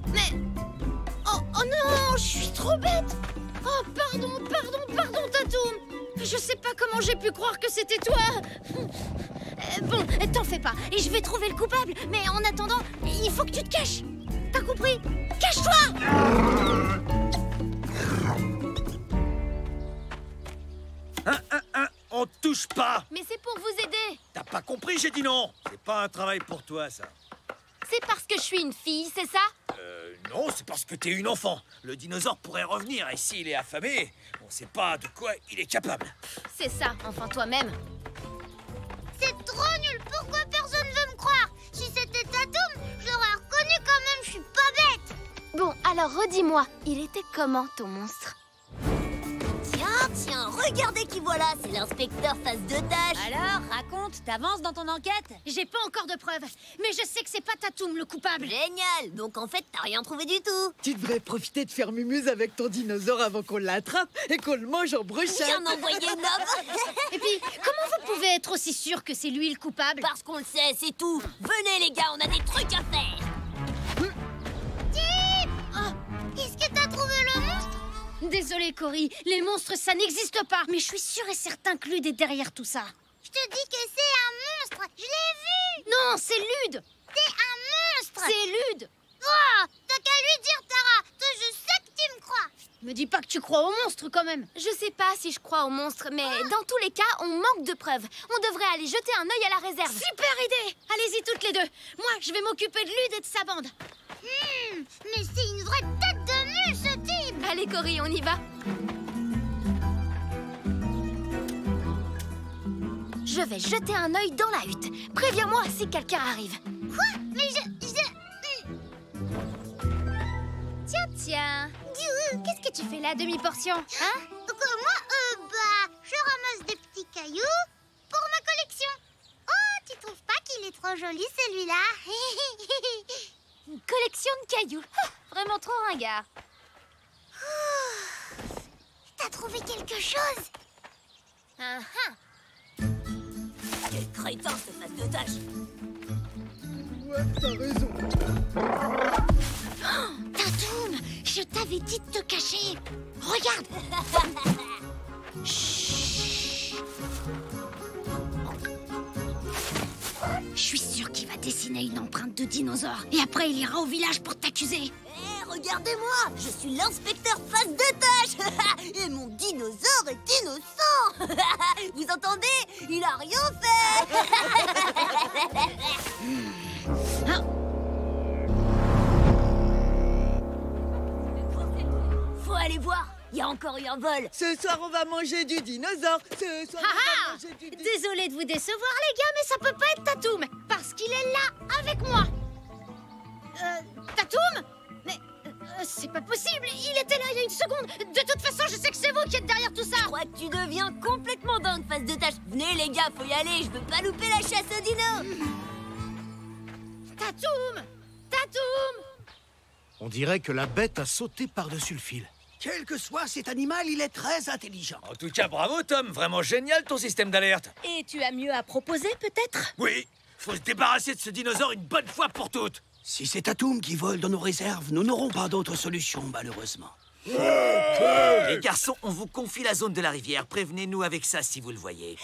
Mais... Oh non, je suis trop bête. Oh, pardon, Tatoum. Je sais pas comment j'ai pu croire que c'était toi. Bon, t'en fais pas. Et je vais trouver le coupable. Mais en attendant, il faut que tu te caches. T'as compris? Cache-toi! On touche pas. Mais c'est pour vous aider. T'as pas compris, j'ai dit non. C'est pas un travail pour toi, ça. C'est parce que je suis une fille, c'est ça? Non, c'est parce que t'es une enfant. Le dinosaure pourrait revenir et s'il est affamé, on sait pas de quoi il est capable. C'est ça, enfin toi-même. C'est trop nul. Pourquoi personne veut me croire? Si c'était Tatoum, je l'aurais reconnu quand même. Je suis pas bête. Bon, alors redis-moi, il était comment ton monstre? Tiens, regardez qui voilà, c'est l'inspecteur face de tâche. Alors, raconte, t'avances dans ton enquête? J'ai pas encore de preuves, mais je sais que c'est pas Tatoum le coupable. Génial. Donc en fait, t'as rien trouvé du tout. Tu devrais profiter de faire mumuse avec ton dinosaure avant qu'on l'attrape et qu'on le mange en brochette. Bien envoyé, Nob. Et puis, comment vous pouvez être aussi sûr que c'est lui le coupable? Parce qu'on le sait, c'est tout. Venez les gars, on a des trucs à faire. Est-ce que t'as trouvé le monstre? Désolée, Cory, les monstres, ça n'existe pas. Mais je suis sûre et certain que Lude est derrière tout ça. Je te dis que c'est un monstre. Je l'ai vu. Non, c'est Lude. C'est un monstre. C'est Lude. Oh, t'as qu'à lui dire, Tara. Toi, je sais que tu me crois. Me dis pas que tu crois aux monstres quand même. Je sais pas si je crois aux monstres, mais dans tous les cas, on manque de preuves. On devrait aller jeter un œil à la réserve. Super idée. Allez-y toutes les deux. Moi, je vais m'occuper de Lude et de sa bande. Mais c'est une vraie tête de mule, ce type. Allez, Cory, on y va. Je vais jeter un œil dans la hutte. Préviens-moi si quelqu'un arrive. Quoi? Mais Tiens. Qu'est-ce que tu fais là, demi-portion? Hein? Moi, je ramasse des petits cailloux pour ma collection. Oh, tu trouves pas qu'il est trop joli, celui-là? Une collection de cailloux. Vraiment trop ringard. T'as trouvé quelque chose? Quel crétin, ce face de tâche. Ouais, t'as raison. Tatoum, je t'avais dit de te cacher. Regarde. Chut. Je suis sûre qu'il va dessiner une empreinte de dinosaure. Et après, il ira au village pour t'accuser. Hé, regardez-moi, je suis l'inspecteur face de tâche. Et mon dinosaure est innocent. Vous entendez? Il a rien fait. Faut aller voir, il y a encore eu un vol. Ce soir, on va manger du dinosaure. Ce soir, on va manger du dinosaure. Désolée de vous décevoir, les gars, mais ça peut pas être Tatoum, parce qu'il est là, avec moi. Tatoum? Mais c'est pas possible, il était là il y a une seconde. De toute façon, je sais que c'est vous qui êtes derrière tout ça. Je crois que tu deviens complètement dingue face de tâche. Venez les gars, faut y aller, je veux pas louper la chasse aux dinos. Tatoum! Tatoum! On dirait que la bête a sauté par-dessus le fil. Quel que soit cet animal, il est très intelligent. En tout cas, bravo Tom, vraiment génial ton système d'alerte. Et tu as mieux à proposer, peut-être? Oui, faut se débarrasser de ce dinosaure une bonne fois pour toutes. Si c'est Tatoum qui vole dans nos réserves, nous n'aurons pas d'autre solution, malheureusement. Les garçons, on vous confie la zone de la rivière. Prévenez-nous avec ça si vous le voyez.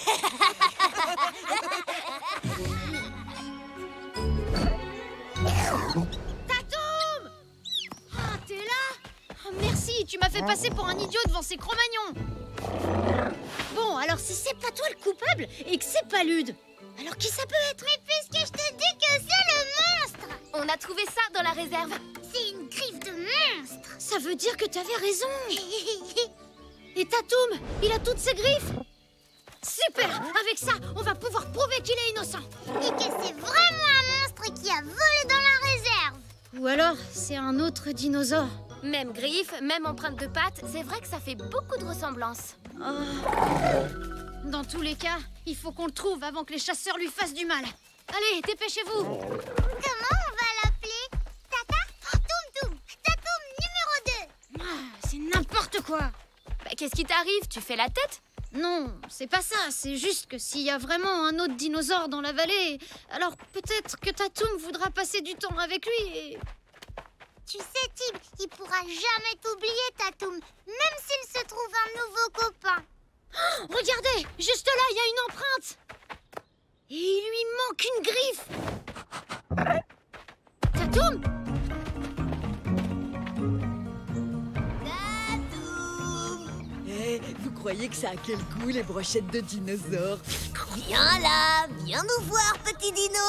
Tatoum! Ah, t'es là? Oh, merci, tu m'as fait passer pour un idiot devant ces Cro-Magnons. Bon, alors si c'est pas toi le coupable et que c'est pas Lude, alors qui ça peut être? Mais puisque je te dis que c'est le monstre! On a trouvé ça dans la réserve. C'est une griffe de monstre! Ça veut dire que t'avais raison. Et Tatoum, il a toutes ses griffes. Super! Avec ça, on va pouvoir prouver qu'il est innocent. Et que c'est vraiment un monstre qui a volé dans la réserve! Ou alors, c'est un autre dinosaure. Même griffes, même empreinte de pattes, c'est vrai que ça fait beaucoup de ressemblances. Dans tous les cas, il faut qu'on le trouve avant que les chasseurs lui fassent du mal. Allez, dépêchez-vous. Comment on va l'appeler? Tata? Toum Toum! Tatoum numéro 2! Ah, c'est n'importe quoi. Bah, qu'est-ce qui t'arrive? Tu fais la tête? Non, c'est pas ça. C'est juste que s'il y a vraiment un autre dinosaure dans la vallée, alors peut-être que Tatoum voudra passer du temps avec lui et... Tu sais, Tib, il pourra jamais t'oublier, Tatoum, même s'il se trouve un nouveau copain. Oh, regardez, juste là, il y a une empreinte. Et il lui manque une griffe. Tatoum! Eh, vous croyez que ça a quel goût, les brochettes de dinosaures? Viens là, viens nous voir, petit dino.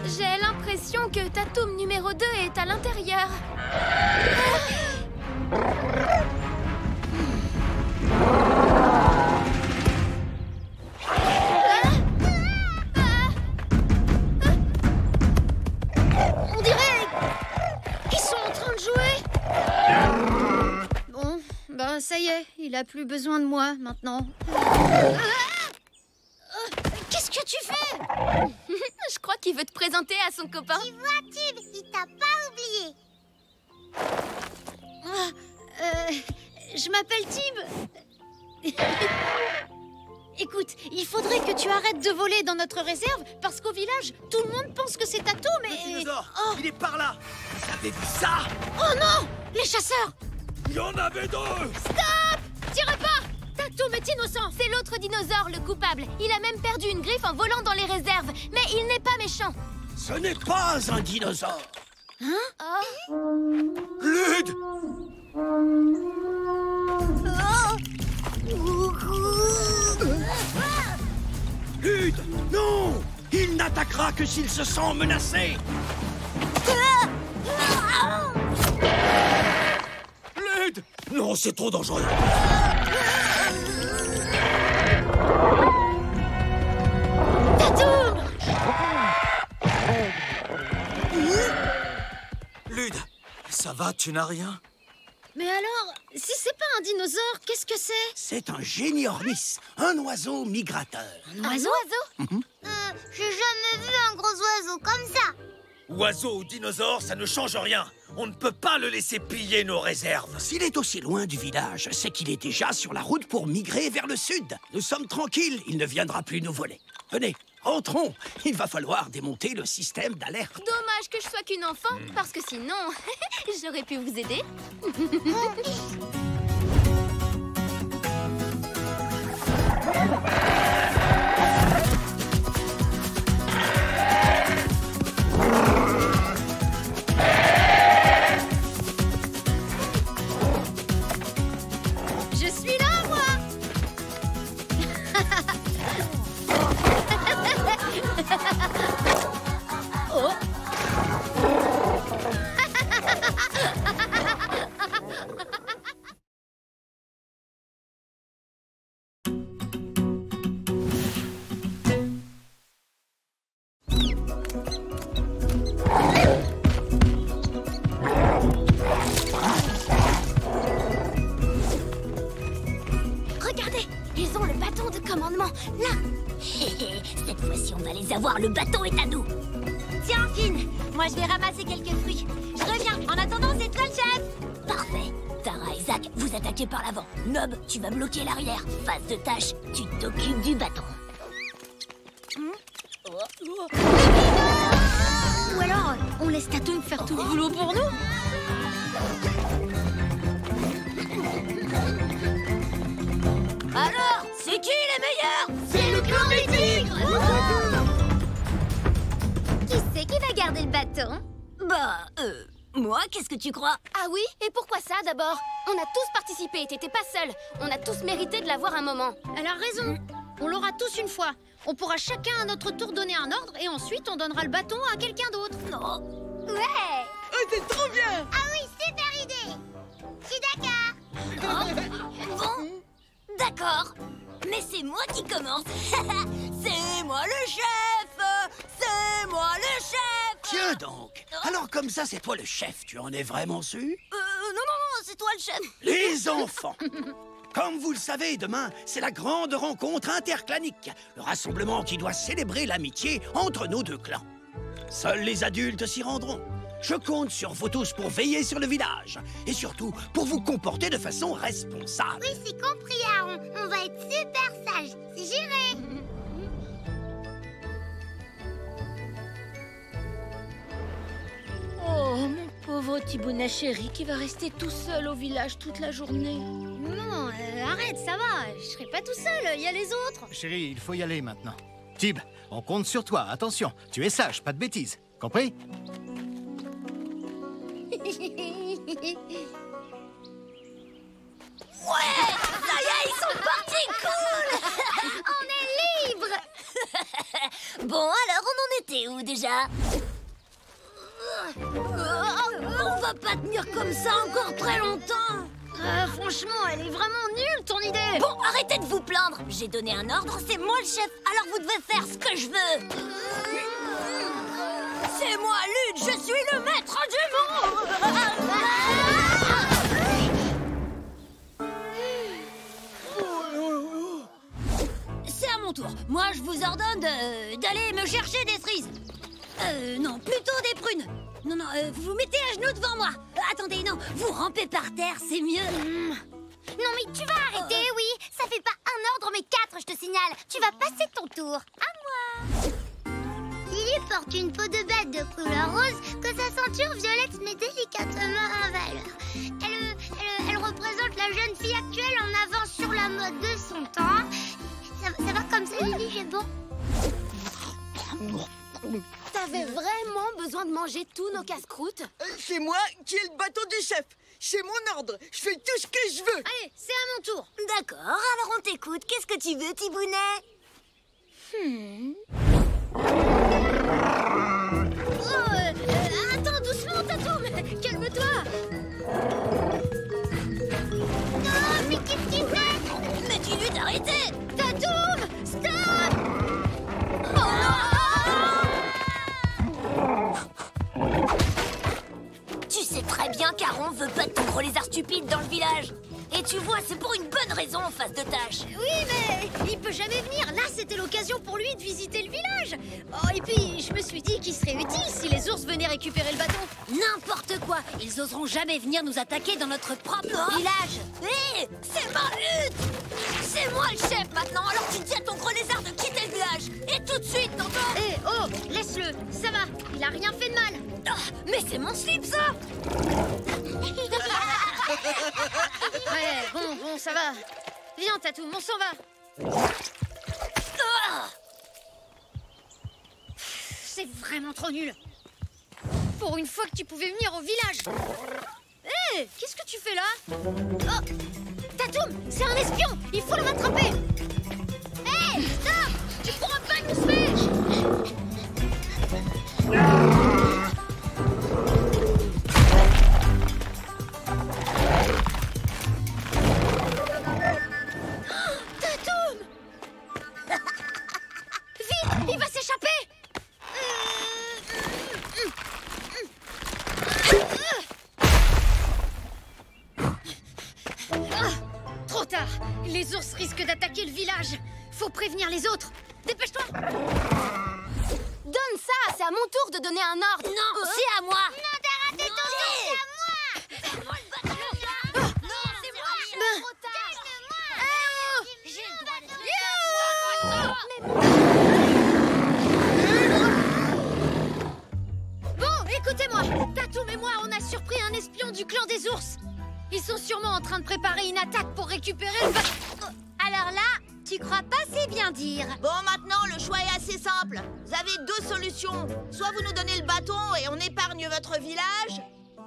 J'ai l'impression que Tatoum numéro 2 est à l'intérieur. On dirait qu'ils sont en train de jouer. Bon, ben ça y est, il a plus besoin de moi maintenant. Qu'est-ce que tu fais? Je crois qu'il veut te présenter à son copain. Tu vois, Tib, il t'a pas oublié. Je m'appelle Tib. Écoute, il faudrait que tu arrêtes de voler dans notre réserve parce qu'au village, tout le monde pense que c'est Tatoum Le et... dinosaure, Oh. il est par là. Vous avez vu ça? Oh non! Les chasseurs! Il y en avait deux. Stop! Tirez pas! Tatoum est innocent! C'est l'autre dinosaure, le coupable. Il a même perdu une griffe en volant dans les réserves. Mais il n'est pas méchant. Ce n'est pas un dinosaure. Lude! Lude, non! Il n'attaquera que s'il se sent menacé. Lude! Non, c'est trop dangereux. Tatoum! Lude, ça va, tu n'as rien? Mais alors, si c'est pas un dinosaure, qu'est-ce que c'est? C'est un géniornis, un oiseau migrateur. Un oiseau? J'ai jamais vu un gros oiseau comme ça. Oiseau ou dinosaure, ça ne change rien. On ne peut pas le laisser piller nos réserves. S'il est aussi loin du village, c'est qu'il est déjà sur la route pour migrer vers le sud. Nous sommes tranquilles, il ne viendra plus nous voler. Venez, rentrons. Il va falloir démonter le système d'alerte. Dommage que je sois qu'une enfant, parce que sinon, j'aurais pu vous aider. Je suis là, moi! Oh! Regardez, ils ont le bâton de commandement, là. Cette fois-ci, on va les avoir, le bâton est à nous. Tiens, Finn, moi je vais ramasser quelques fruits. Je reviens, en attendant, c'est toi le chef. Parfait. Tara et Zach, vous attaquez par l'avant. Nob, tu vas bloquer l'arrière. Phase de tâche, tu t'occupes du bâton. Ou alors, on laisse Tatum faire tout le boulot pour nous. Alors, c'est qui les meilleurs? C'est le clan des tigres. Qui c'est qui va garder le bâton? Bah, moi, qu'est-ce que tu crois? Ah oui? Et pourquoi ça, d'abord? On a tous participé, t'étais pas seul. On a tous mérité de l'avoir un moment. Elle a raison. On l'aura tous une fois. On pourra chacun à notre tour donner un ordre et ensuite on donnera le bâton à quelqu'un d'autre. Non. Ouais! Oh, c'est trop bien! Ah oui, super idée. Je suis d'accord. Bon, d'accord. Mais c'est moi qui commence. C'est moi le chef. C'est moi le chef. Tiens donc. Alors comme ça, c'est toi le chef. Tu en es vraiment sûr? Non, c'est toi le chef. Les enfants! Comme vous le savez, demain, c'est la grande rencontre interclanique. Le rassemblement qui doit célébrer l'amitié entre nos deux clans. Seuls les adultes s'y rendront. Je compte sur vous tous pour veiller sur le village. Et surtout, pour vous comporter de façon responsable. Oui, c'est compris, Aaron. On va être super sages. J'irai. Oh, mon pauvre Thibounet chéri qui va rester tout seul au village toute la journée. Non, arrête, ça va. Je serai pas tout seul, il y a les autres. Chérie, il faut y aller maintenant. Tib, on compte sur toi. Attention, tu es sage, pas de bêtises. Compris? Ouais, ça y est, ils sont partis, cool. On est libre. Bon, alors, on en était où déjà? On va pas tenir comme ça encore très longtemps. Franchement, elle est vraiment nulle ton idée. Bon, arrêtez de vous plaindre. J'ai donné un ordre, c'est moi le chef, alors vous devez faire ce que je veux. C'est moi, Lude, je suis le maître du monde. C'est à mon tour. Moi, je vous ordonne d'aller me chercher des cerises. Non, plutôt des prunes. Non, vous vous mettez à genoux devant moi. Attendez, non, vous rampez par terre, c'est mieux. Non, mais tu vas arrêter, oui. Ça fait pas un ordre, mais 4, je te signale. Tu vas passer ton tour. À moi. Lily porte une peau de bête de couleur rose que sa ceinture violette met délicatement en valeur. Elle représente la jeune fille actuelle en avance sur la mode de son temps. Ça va comme ça, Lily, j'ai bon. T'avais vraiment besoin de manger tous nos casse-croûtes? C'est moi qui ai le bâton du chef. C'est mon ordre. Je fais tout ce que je veux. Allez, c'est à mon tour. D'accord, alors on t'écoute. Qu'est-ce que tu veux, Thibounet? Attends, doucement, Tatum. Calme-toi. Non, mais qu'est-ce qu'il fait? Mais dis-lui d'arrêter. Tatum, stop. Tu sais très bien Caron veut pas de ton gros lézard stupide dans le village. Et tu vois, c'est pour une bonne raison en face de tâche. Oui, mais il peut jamais venir. Là, c'était l'occasion pour lui de visiter le village. Oh, et puis, je me suis dit qu'il serait utile si les ours venaient récupérer le bâton. N'importe quoi. Ils oseront jamais venir nous attaquer dans notre propre village. Hé, c'est ma lutte. C'est moi le chef maintenant. Alors tu dis à ton gros lézard de quitter le village. Et tout de suite, t'entends? Hé, oh, laisse-le. Ça va, il a rien fait de mal. Oh, mais c'est mon slip, ça. Ouais, bon, ça va. Viens, Tatoum, on s'en va. C'est vraiment trop nul. Pour une fois que tu pouvais venir au village. Hé, qu'est-ce que tu fais là? Oh, Tatoum, c'est un espion. Il faut le rattraper. Hé, stop. Tu pourras pas nous faire. Il va s'échapper! Trop tard! Les ours risquent d'attaquer le village! Faut prévenir les autres! Dépêche-toi! Donne ça, c'est à mon tour de donner un ordre. Non, c'est à moi. Non, t'as raté ton tour, c'est à moi. Fais-moi le bâton. Non, c'est moi. Trop tard. J'ai le droit de... Bon, écoutez-moi! Tatoum et moi, on a surpris un espion du clan des ours! Ils sont sûrement en train de préparer une attaque pour récupérer le bâton. Alors là, tu crois pas si bien dire. Bon, maintenant, le choix est assez simple. Vous avez deux solutions. Soit vous nous donnez le bâton et on épargne votre village.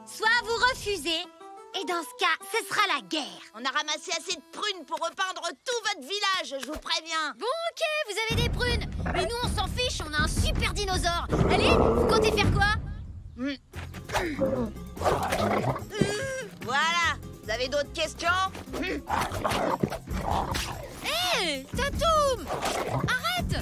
Soit vous refusez, et dans ce cas, ce sera la guerre. On a ramassé assez de prunes pour repeindre tout votre village, je vous préviens. Bon, ok, vous avez des prunes. Mais nous, on s'en fiche, on a un super dinosaure. Allez, vous comptez faire quoi? Voilà. Vous avez d'autres questions? Hé, Tatoum! Arrête!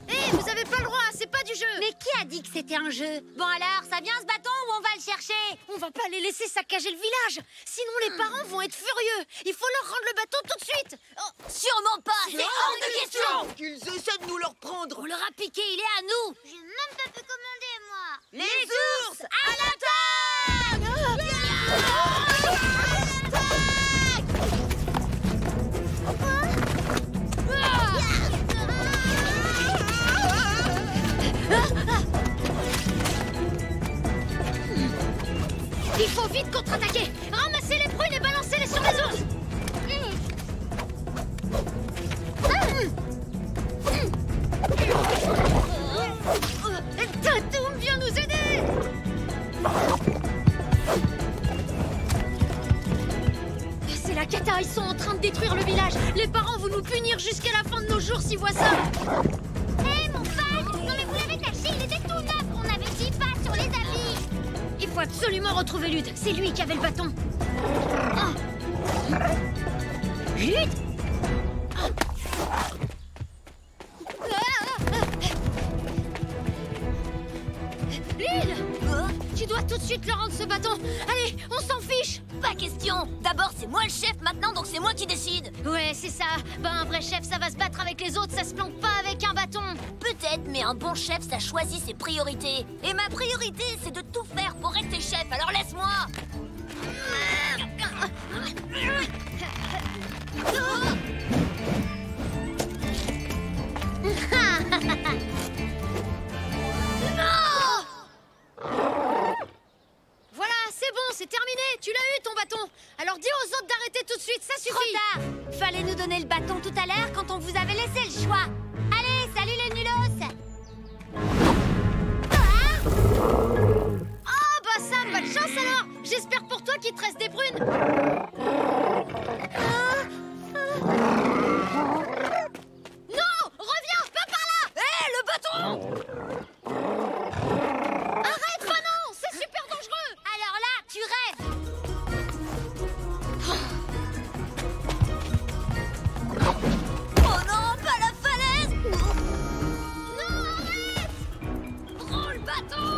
Hé, vous avez pas le droit, c'est pas du jeu. Mais qui a dit que c'était un jeu? Bon alors, ça vient ce bâton ou on va le chercher? On va pas les laisser saccager le village. Sinon, les parents vont être furieux. Il faut leur rendre le bâton tout de suite. Oh. Sûrement pas. C'est hors de question. Qu'ils essaient de nous le reprendre. On leur a piqué, il est à nous. J'ai même pas pu commander, moi. Les ours, à l'attaque! Il faut vite contre-attaquer. Ramassez les prunes et balancez-les sur les ours. Tatoum, viens nous aider. C'est la cata, ils sont en train de détruire le village. Les parents vont nous punir jusqu'à la fin de nos jours s'ils voient ça. Hé, mon fan! Non mais vous l'avez caché, il était tout neuf. On avait 10 pas sur les habits. Il faut absolument retrouver Lude. C'est lui qui avait le bâton. Oh. Lude? Lude! Tu dois tout de suite leur rendre ce bâton. Allez, on s'en fiche. Pas question. D'abord, c'est moi le chef maintenant, donc c'est moi qui décide. Ouais, c'est ça. Ben, un vrai chef, ça va se battre avec les autres, ça se plante pas avec un bâton. Peut-être, mais un bon chef, ça choisit ses priorités. Et ma priorité, c'est de tout faire pour rester chef, alors laisse-moi. Voilà, c'est bon, c'est terminé. Tu l'as eu, ton bâton. Alors dis aux autres d'arrêter tout de suite, ça suffit. Trop tard. Fallait nous donner le bâton tout à l'heure quand on vous avait laissé le choix. Allez, salut les nulos. Oh, bah Sam, pas de chance alors. J'espère pour toi qu'il te reste des prunes. Non, reviens, pas par là. Hé, le bâton! Arrête, Fanon, c'est super dangereux. Alors là, tu rêves. Oh non, pas la falaise! Non, arrête. Prends le bâton!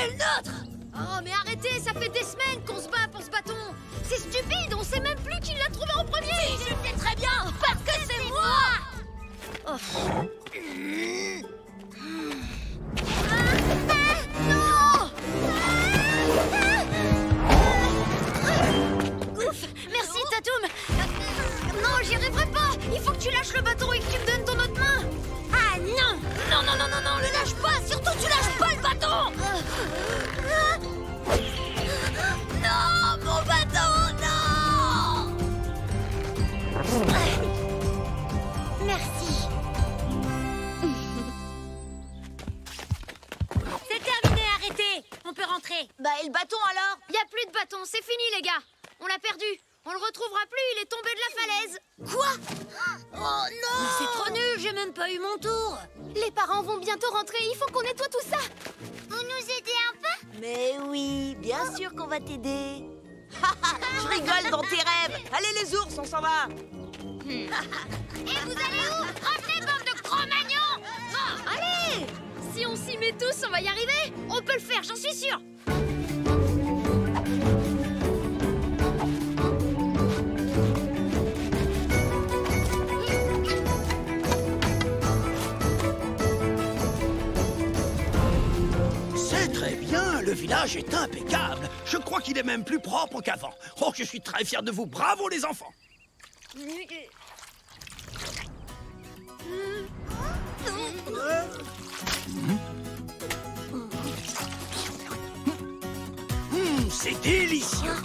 C'est le nôtre! Oh, mais arrêtez, ça fait des semaines qu'on se bat pour ce bâton. C'est stupide, on sait même plus qui l'a trouvé en premier. Je sais très bien, parce que c'est moi! Oh. Ouf, merci Tatoum. Non, j'y arriverai pas. Il faut que tu lâches le bâton et que tu me donnes ton autre main. Ah non! Non, non, non, non, non, le lâche pas! Surtout, tu lâches pas le bâton! Non, mon bâton, non! Merci. C'est terminé, arrêtez. On peut rentrer. Bah, et le bâton alors? Y a plus de bâton, c'est fini les gars. On l'a perdu. On le retrouvera plus, il est tombé de la falaise. Quoi? Oh non! Mais c'est trop nul, j'ai même pas eu mon tour. Les parents vont bientôt rentrer, il faut qu'on nettoie tout ça. Vous nous aidez un peu? Mais oui, bien sûr qu'on va t'aider. Je rigole dans tes rêves. Allez les ours, on s'en va. Et vous allez où? Revenez, bande de Cro-Magnons! Allez! Si on s'y met tous, on va y arriver. On peut le faire, j'en suis sûre. C'est très bien, le village est impeccable. Je crois qu'il est même plus propre qu'avant. Oh, je suis très fier de vous. Bravo les enfants. C'est délicieux.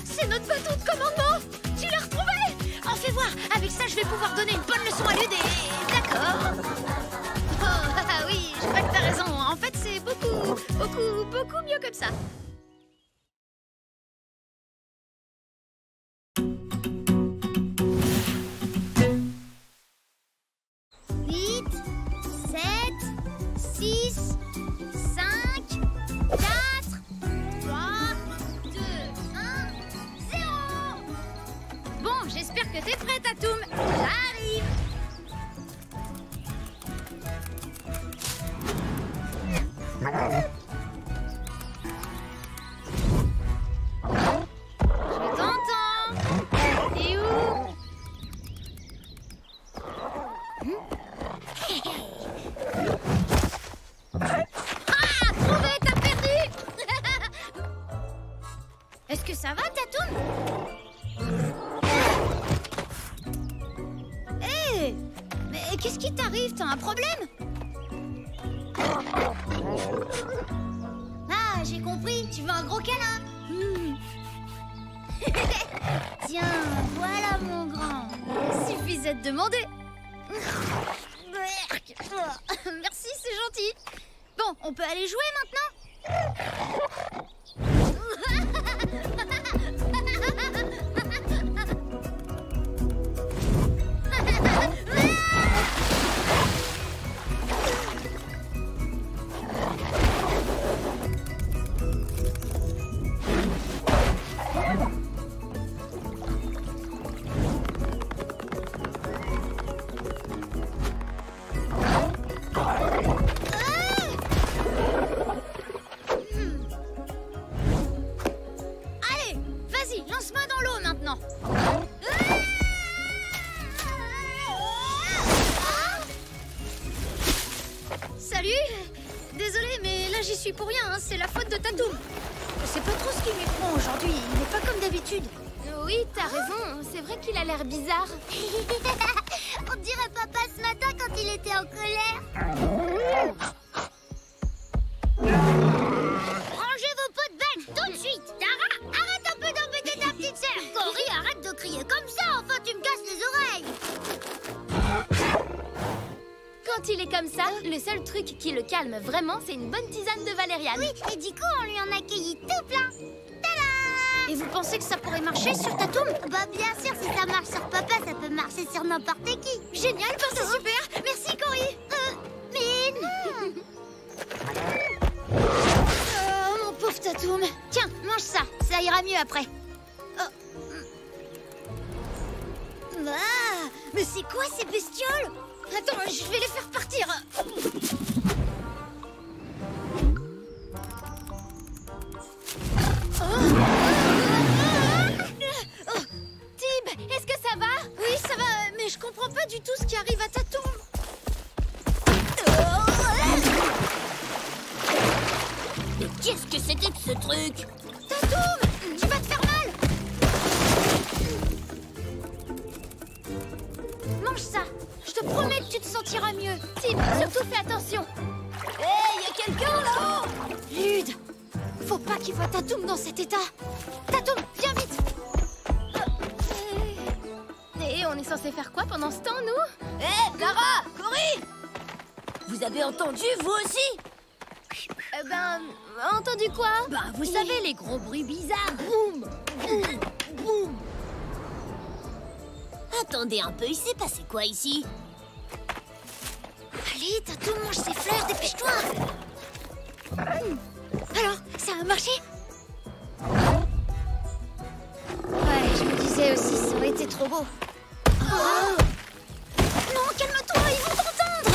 C'est notre bâton de commandement. Tu l'as retrouvé? Oh, fais voir. Avec ça, je vais pouvoir donner une bonne leçon à Lude et... D'accord. Oh, oui, je crois que t'as raison. En fait, c'est beaucoup mieux comme ça. J'espère que t'es prête, Tatoum. J'arrive. Je t'entends. T'es où? Ah, trouvé, t'as perdu. Est-ce que ça va, Tatoum? Mais qu'est-ce qui t'arrive? T'as un problème? Ah, j'ai compris. Tu veux un gros câlin? Tiens, voilà mon grand. Suffisait de demander. Merci, c'est gentil. Bon, on peut aller jouer maintenant? Allez, vas-y, lance-moi dans l'eau maintenant. Salut. Désolée, mais là j'y suis pour rien, hein. C'est la faute de Tatoum. Je sais pas trop ce qui lui prend aujourd'hui, il n'est pas comme d'habitude. Oui, t'as raison, c'est vrai qu'il a l'air bizarre. On dirait papa ce matin quand il était en colère. Rangez vos pots de bain tout de suite. Tara, arrête un peu d'embêter ta petite sœur. Cory, arrête de crier comme ça, enfin tu me casses les oreilles. Quand il est comme ça, le seul truc qui le calme vraiment, c'est une bonne tisane de valériane. Oui, et du coup on lui en a cueilli tout plein. Tada! Et vous pensez que ça pourrait marcher sur Tatoum? Bah bien sûr, si ça marche sur papa, ça peut marcher sur n'importe qui. Génial, bah c'est super. Merci Cory. Mais non. Oh, mon pauvre Tatoum. Tiens, mange ça. Ça ira mieux après. Mais c'est quoi ces bestioles? Attends, je vais les faire partir. Tib, est-ce que ça va? Oui, ça va, mais je comprends pas du tout ce qui arrive à Tatoum. Mais qu'est-ce que c'était que ce truc? Tatoum, tu vas te faire mal. Mange ça. Je te promets que tu te sentiras mieux. Tib, surtout fais attention. Hé, y a quelqu'un là-haut? Lude, faut pas qu'il voit Tatoum dans cet état. Tatoum, viens vite. Et on est censé faire quoi pendant ce temps, nous? Hé, Clara, Cory! Vous avez entendu, vous aussi? Entendu quoi? Bah, vous savez, les gros bruits bizarres. Boum, boum, boum. Attendez un peu, il s'est passé quoi ici? Allez, Tatoum, mange ces fleurs, dépêche-toi. Alors, ça a marché? Ouais, je me disais aussi, ça aurait été trop beau. Oh. Non, calme-toi, ils vont t'entendre.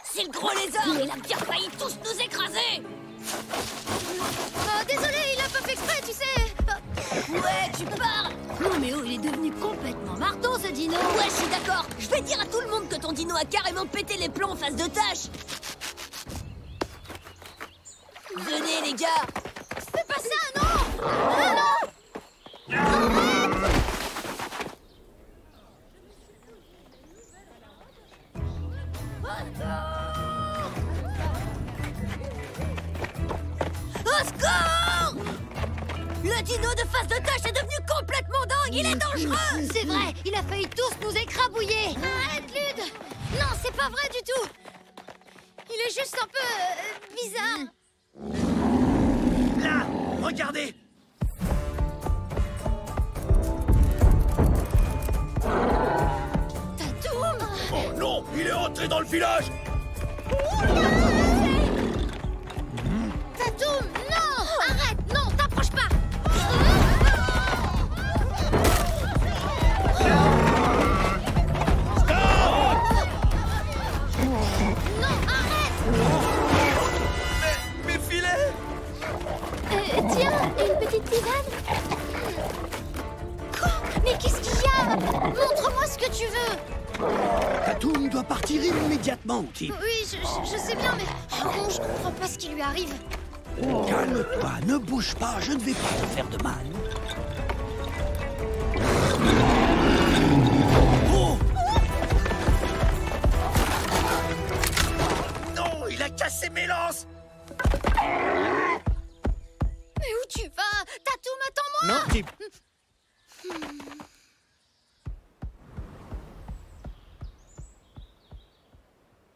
C'est le gros lézard! Il a bien failli tous nous écraser! Oh, désolé, il a pas fait exprès, tu sais. Ouais, tu parles! Non mais oh, il est devenu complètement marteau ce dino! Ouais, je suis d'accord! Je vais dire à tout le monde que ton dino a carrément pété les plombs en face de tâche! Venez les gars! Fais pas ça, non! Ah, non! Au secours! Le dino de face de tâche est devenu complètement dingue! Il est dangereux! C'est vrai, il a failli tous nous écrabouiller. Arrête, Lude! Non, c'est pas vrai du tout. Il est juste un peu bizarre. Là, regardez! Tatoum! Oh non, il est entré dans le village! Tatoum, non! Arrête, non, t'approches pas! Non, arrête! Mes filets! Tiens, une petite tisane? Quoi? Mais qu'est-ce qu'il y a? Montre-moi ce que tu veux! Tatoum doit partir immédiatement, Tib. Oui, je sais bien, mais bon, je comprends pas ce qui lui arrive. Calme-toi, ne bouge pas, je ne vais pas te faire de mal. Oh! Non, il a cassé mes lances! Mais où tu vas? Tatoum, attends-moi! Non, Tib.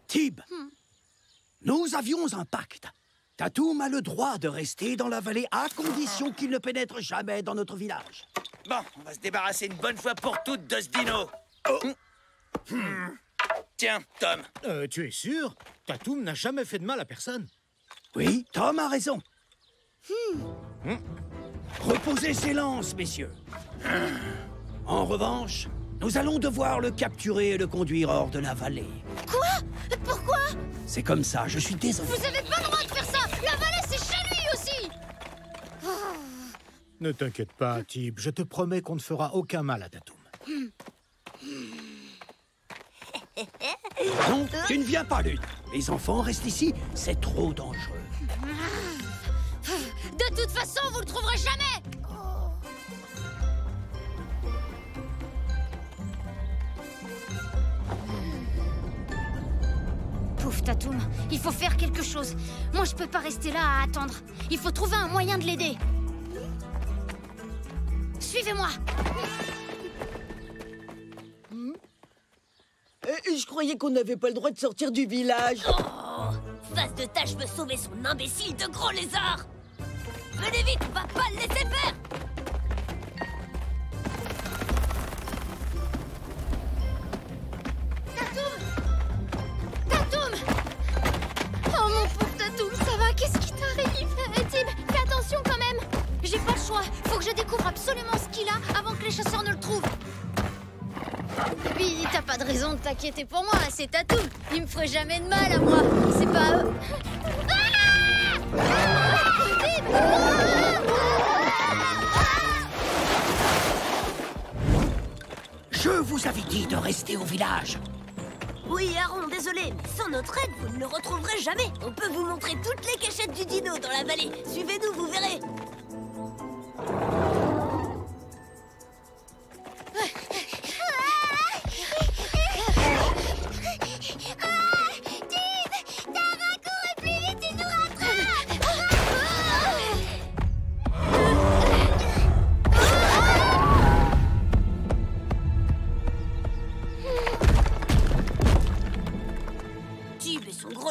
Tib, nous avions un pacte. Tatoum a le droit de rester dans la vallée à condition qu'il ne pénètre jamais dans notre village. Bon, on va se débarrasser une bonne fois pour toutes de ce dino. Tiens, Tom. Tu es sûr? Tatoum n'a jamais fait de mal à personne. Oui, Tom a raison. Reposez ses lances, messieurs. En revanche, nous allons devoir le capturer et le conduire hors de la vallée. Quoi? Pourquoi? C'est comme ça, je suis désolé. Vous avez pas le droit de faire ça! La vallée, c'est chez lui aussi! Ne t'inquiète pas, Tib. Je te promets qu'on ne fera aucun mal à Tatoum. Non, tu ne viens pas, Lude. Les enfants restent ici, c'est trop dangereux. De toute façon, vous le trouverez jamais! Pouf, Tatoum, il faut faire quelque chose. Moi, je peux pas rester là à attendre. Il faut trouver un moyen de l'aider. Suivez-moi. Je croyais qu'on n'avait pas le droit de sortir du village. Oh, face de tâche veut sauver son imbécile de gros lézard. Venez vite, on va pas le laisser faire. Tatoum! Oh, mon pauvre Tatoum, ça va? Qu'est-ce qui t'arrive? Tib, découvre absolument ce qu'il a avant que les chasseurs ne le trouvent. Et puis, t'as pas de raison de t'inquiéter pour moi, c'est Tatoum. Il me ferait jamais de mal à moi. C'est pas eux. Je vous avais dit de rester au village. Oui, Aaron, désolé, mais sans notre aide, vous ne le retrouverez jamais. On peut vous montrer toutes les cachettes du dino dans la vallée. Suivez-nous, vous verrez.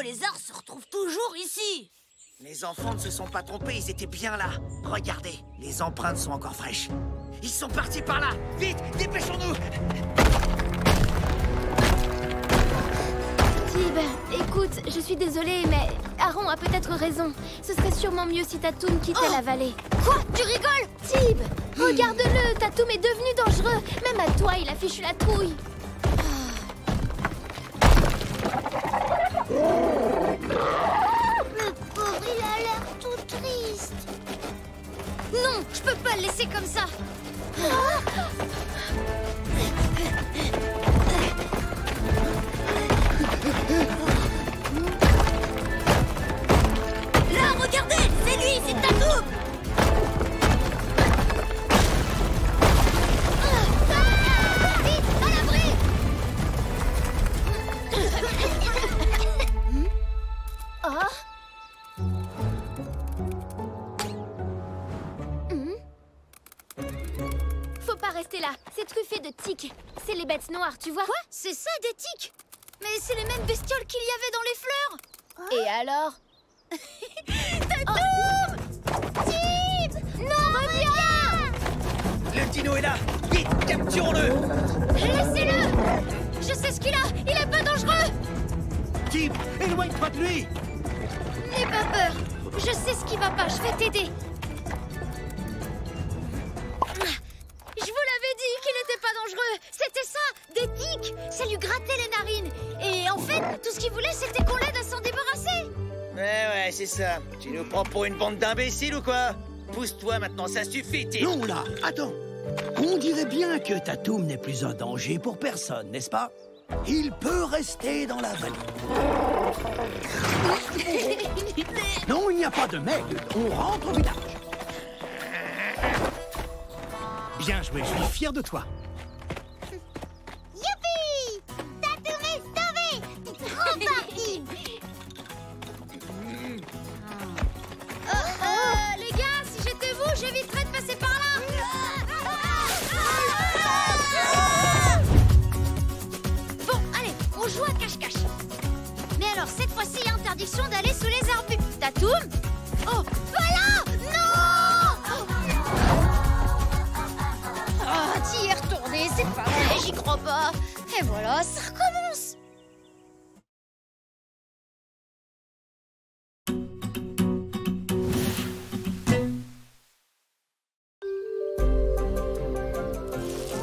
Lézard se retrouve toujours ici. Les enfants ne se sont pas trompés, ils étaient bien là. Regardez, les empreintes sont encore fraîches. Ils sont partis par là. Vite, dépêchons-nous. Tib, écoute, je suis désolée, mais Aaron a peut-être raison. Ce serait sûrement mieux si Tatoum quittait la vallée. Quoi? Tu rigoles? Tib, regarde-le, Tatoum est devenu dangereux. Même à toi, il a fichu la trouille. Le pauvre, il a l'air tout triste. Non, je peux pas le laisser comme ça. Là, regardez, c'est lui, c'est Tatoum. Vite, à l'abri. Faut pas rester là, c'est truffé de tiques. C'est les bêtes noires, tu vois? Quoi? C'est ça, des tiques? Mais c'est les mêmes bestioles qu'il y avait dans les fleurs. Et alors? Tatoum! Tib! Non, reviens! Le dino est là. Vite, capturons-le. Laissez-le! Je sais ce qu'il a, il est pas dangereux! Tib, éloigne-toi de lui. N'aie pas peur, je sais ce qui va pas, je vais t'aider. Je vous l'avais dit qu'il n'était pas dangereux. C'était ça, des tiques. Ça lui grattait les narines. Et en fait, tout ce qu'il voulait, c'était qu'on l'aide à s'en débarrasser. Ouais, c'est ça. Tu nous prends pour une bande d'imbéciles ou quoi? Pousse-toi maintenant, ça suffit, Tib. Non, là, attends. On dirait bien que Tatoum n'est plus un danger pour personne, n'est-ce pas? Il peut rester dans la vallée. Non, il n'y a pas de mais. On rentre au village. Bien joué, je suis fier de toi. Youpi! Tatoum est sauvé! T'es trop parti! Les gars, si j'étais vous, j'éviterais de passer par là. Bon, allez, on joue à cache-cache. Mais alors, cette fois-ci, interdiction d'aller sous les arbustes. Tatoum? Oh, voilà! Non! Ah, t'y es retourné, c'est pas vrai, j'y crois pas. Et voilà, ça recommence.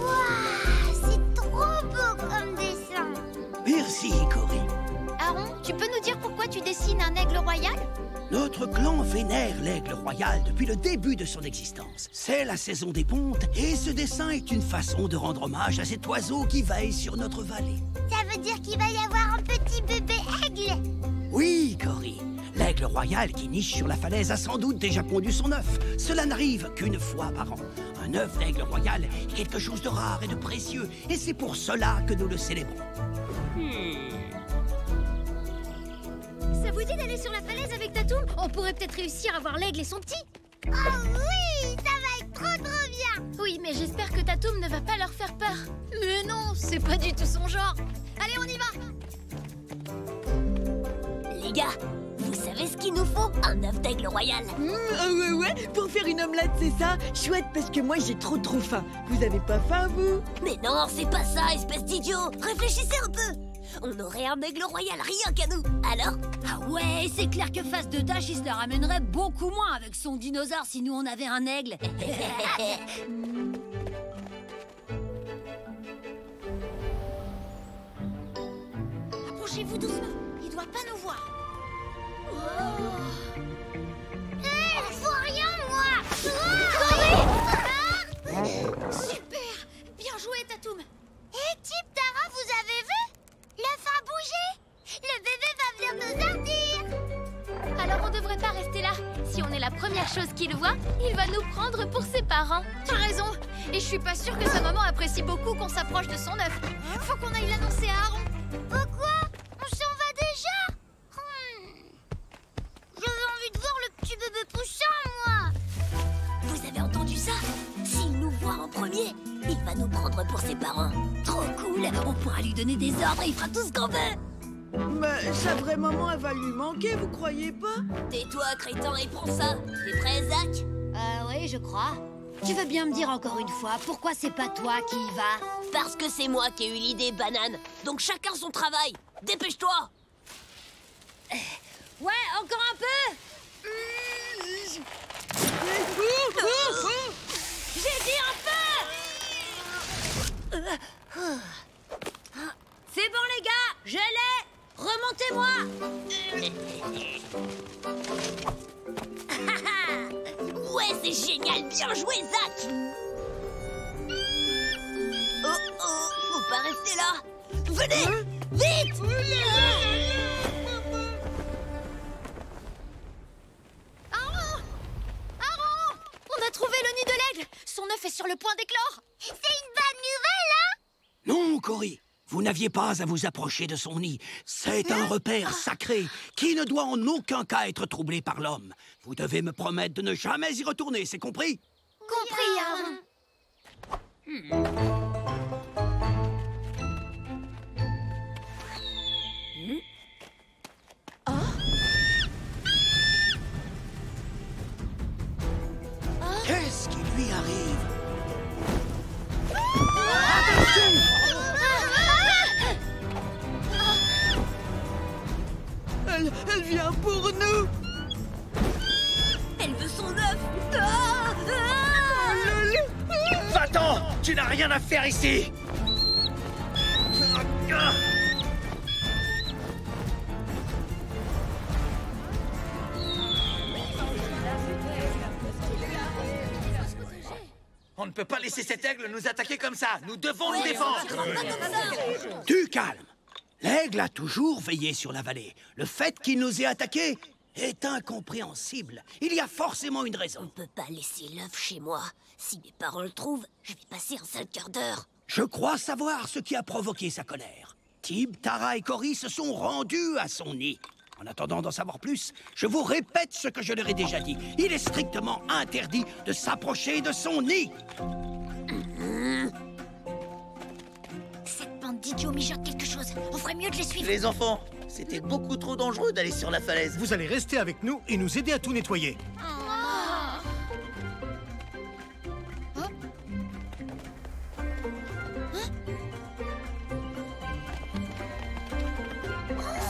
Waouh, c'est trop beau comme dessin. Merci, Cory. Aaron, tu peux nous dire pourquoi tu dessines un aigle royal? Notre clan vénère l'aigle royal depuis le début de son existence. C'est la saison des pontes et ce dessin est une façon de rendre hommage à cet oiseau qui veille sur notre vallée. Ça veut dire qu'il va y avoir un petit bébé aigle. Oui, Cory. L'aigle royal qui niche sur la falaise a sans doute déjà pondu son œuf. Cela n'arrive qu'une fois par an. Un œuf d'aigle royal est quelque chose de rare et de précieux, et c'est pour cela que nous le célébrons. Ça vous dit d'aller sur la falaise avec Tatoum? On pourrait peut-être réussir à voir l'aigle et son petit. Oh oui, ça va être trop bien. Oui, mais j'espère que Tatoum ne va pas leur faire peur. Mais non, c'est pas du tout son genre. Allez, on y va. Les gars, vous savez ce qu'il nous faut? Un œuf d'aigle royal. Ouais, pour faire une omelette, c'est ça? Chouette, parce que moi, j'ai trop faim. Vous avez pas faim, vous? Mais non, c'est pas ça, espèce d'idiot. Réfléchissez un peu. On aurait un aigle royal rien qu'à nous. Alors? Ah ouais, c'est clair que face de tâche, il se la ramènerait beaucoup moins avec son dinosaure si nous on avait un aigle. Approchez-vous doucement, il doit pas nous voir. Je vois rien, moi. Super, bien joué Tatoum. Hé, Tip, Tara, vous avez vu? L'œuf a bougé. Le bébé va venir nous sortir. Alors on devrait pas rester là. Si on est la première chose qu'il voit, il va nous prendre pour ses parents. T'as raison. Et je suis pas sûre que sa maman apprécie beaucoup qu'on s'approche de son œuf. Faut qu'on aille l'annoncer à Aaron. Pourquoi? On s'en va déjà? J'avais envie de voir le petit bébé poussin, moi. Vous avez entendu ça? S'il nous voit en premier, il va nous prendre pour ses parents. Trop cool. On pourra lui donner des ordres et il fera tout ce qu'on veut. Mais sa vraie maman, elle va lui manquer, vous croyez pas? Tais-toi, crétin, et prends ça. T'es prêt, Zach? Oui, je crois. Tu veux bien me dire encore une fois pourquoi c'est pas toi qui y va? Parce que c'est moi qui ai eu l'idée, banane. Donc chacun son travail. Dépêche-toi. Ouais, encore un peu. J'ai dit un peu. C'est bon les gars, je l'ai. Remontez-moi. Ouais, c'est génial. Bien joué, Zach. Oh, oh, faut pas rester là. Venez, vite. Aaron, on a trouvé le nid de l'aigle. Son œuf est sur le point d'éclore. C'est une bonne nouvelle, hein? Non, Cory, vous n'aviez pas à vous approcher de son nid. C'est un repère sacré qui ne doit en aucun cas être troublé par l'homme. Vous devez me promettre de ne jamais y retourner, c'est compris? Compris, Aaron. Qu'est-ce qui lui arrive? Elle vient pour nous. Elle veut son œuf. Va-t'en! Tu n'as rien à faire ici! On ne peut pas laisser cet aigle nous attaquer comme ça. Nous devons nous défendre. Du calme. L'aigle a toujours veillé sur la vallée. Le fait qu'il nous ait attaqués est incompréhensible. Il y a forcément une raison. On peut pas laisser l'œuf chez moi. Si mes parents le trouvent, je vais passer un sale quart d'heure. Je crois savoir ce qui a provoqué sa colère. Tib, Tara et Cory se sont rendus à son nid. En attendant d'en savoir plus, je vous répète ce que je leur ai déjà dit. Il est strictement interdit de s'approcher de son nid. Cette bande d'idiots mijote quelque chose. On ferait mieux de les suivre. Les enfants, c'était beaucoup trop dangereux d'aller sur la falaise. Vous allez rester avec nous et nous aider à tout nettoyer.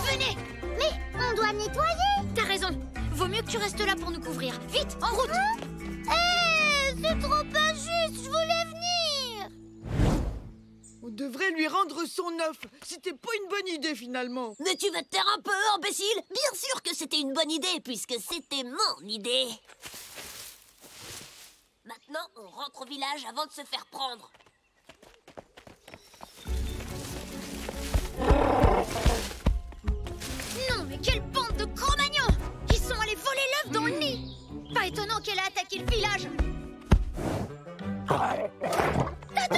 Venez. Mais on doit nettoyer. T'as raison. Vaut mieux que tu restes là pour nous couvrir. Vite, en route. C'est trop injuste, je voulais venir. On devrait lui rendre son œuf. C'était pas une bonne idée, finalement. Mais tu vas te taire un peu, imbécile. Bien sûr que c'était une bonne idée, puisque c'était mon idée. Maintenant, on rentre au village avant de se faire prendre. Non, mais quelle bande de cro-magnons! Ils sont allés voler l'œuf dans le nid. Pas étonnant qu'elle a attaqué le village. Tatou!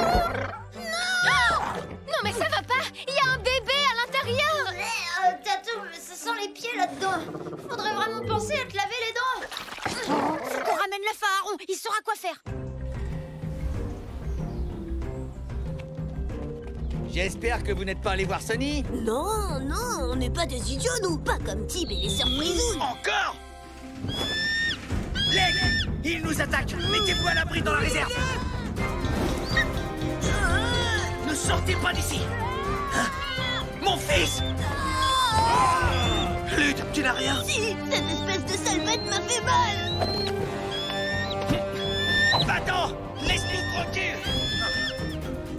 Non! Non, mais ça va pas! Il y a un bébé à l'intérieur! Tatou, ça sent les pieds là-dedans. Faudrait vraiment penser à te laver les dents. Faut qu'on ramène l'œuf à Aaron, il saura quoi faire. J'espère que vous n'êtes pas allé voir Sonny. Non, non, on n'est pas des idiots, nous. Pas comme Tib et les surprises. Encore! L'aigle! Il nous attaque! Mettez-vous à l'abri dans la réserve! Ne sortez pas d'ici! Mon fils! Lude, tu n'as rien? Si, cette espèce de sale bête m'a fait mal. Va-t'en! Laisse-nous tranquille!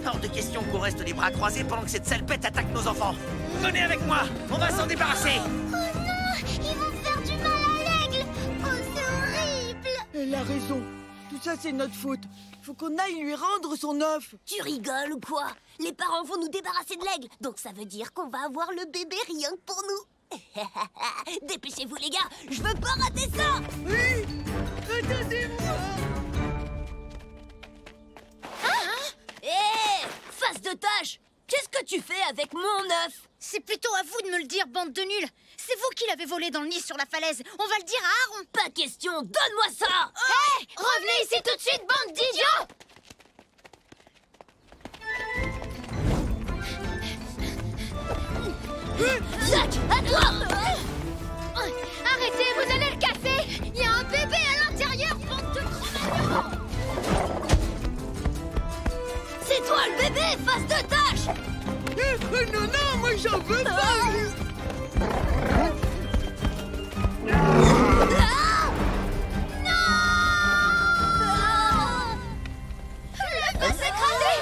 Hors de question qu'on reste les bras croisés pendant que cette sale bête attaque nos enfants. Venez avec moi, on va s'en débarrasser. Oh non, ils vont faire du mal à l'aigle. Oh, c'est horrible. Elle a raison. Tout ça, c'est notre faute. Faut qu'on aille lui rendre son œuf. Tu rigoles ou quoi? Les parents vont nous débarrasser de l'aigle, donc ça veut dire qu'on va avoir le bébé rien que pour nous. Dépêchez-vous les gars, je veux pas rater ça. Oui, attendez-moi. Hé, face de tâche, qu'est-ce que tu fais avec mon œuf? C'est plutôt à vous de me le dire, bande de nuls. C'est vous qui l'avez volé dans le nid sur la falaise. On va le dire à Aaron. Pas question, donne-moi ça. Hé, revenez ici tout de suite, bande d'idiots. Zach, à toi. Arrêtez, vous allez le casser. Il y a un bébé à l'intérieur, bande de cro-magnons. C'est toi le bébé, face de tâche. Non, non, moi j'en veux pas. Le bœuf écrasé.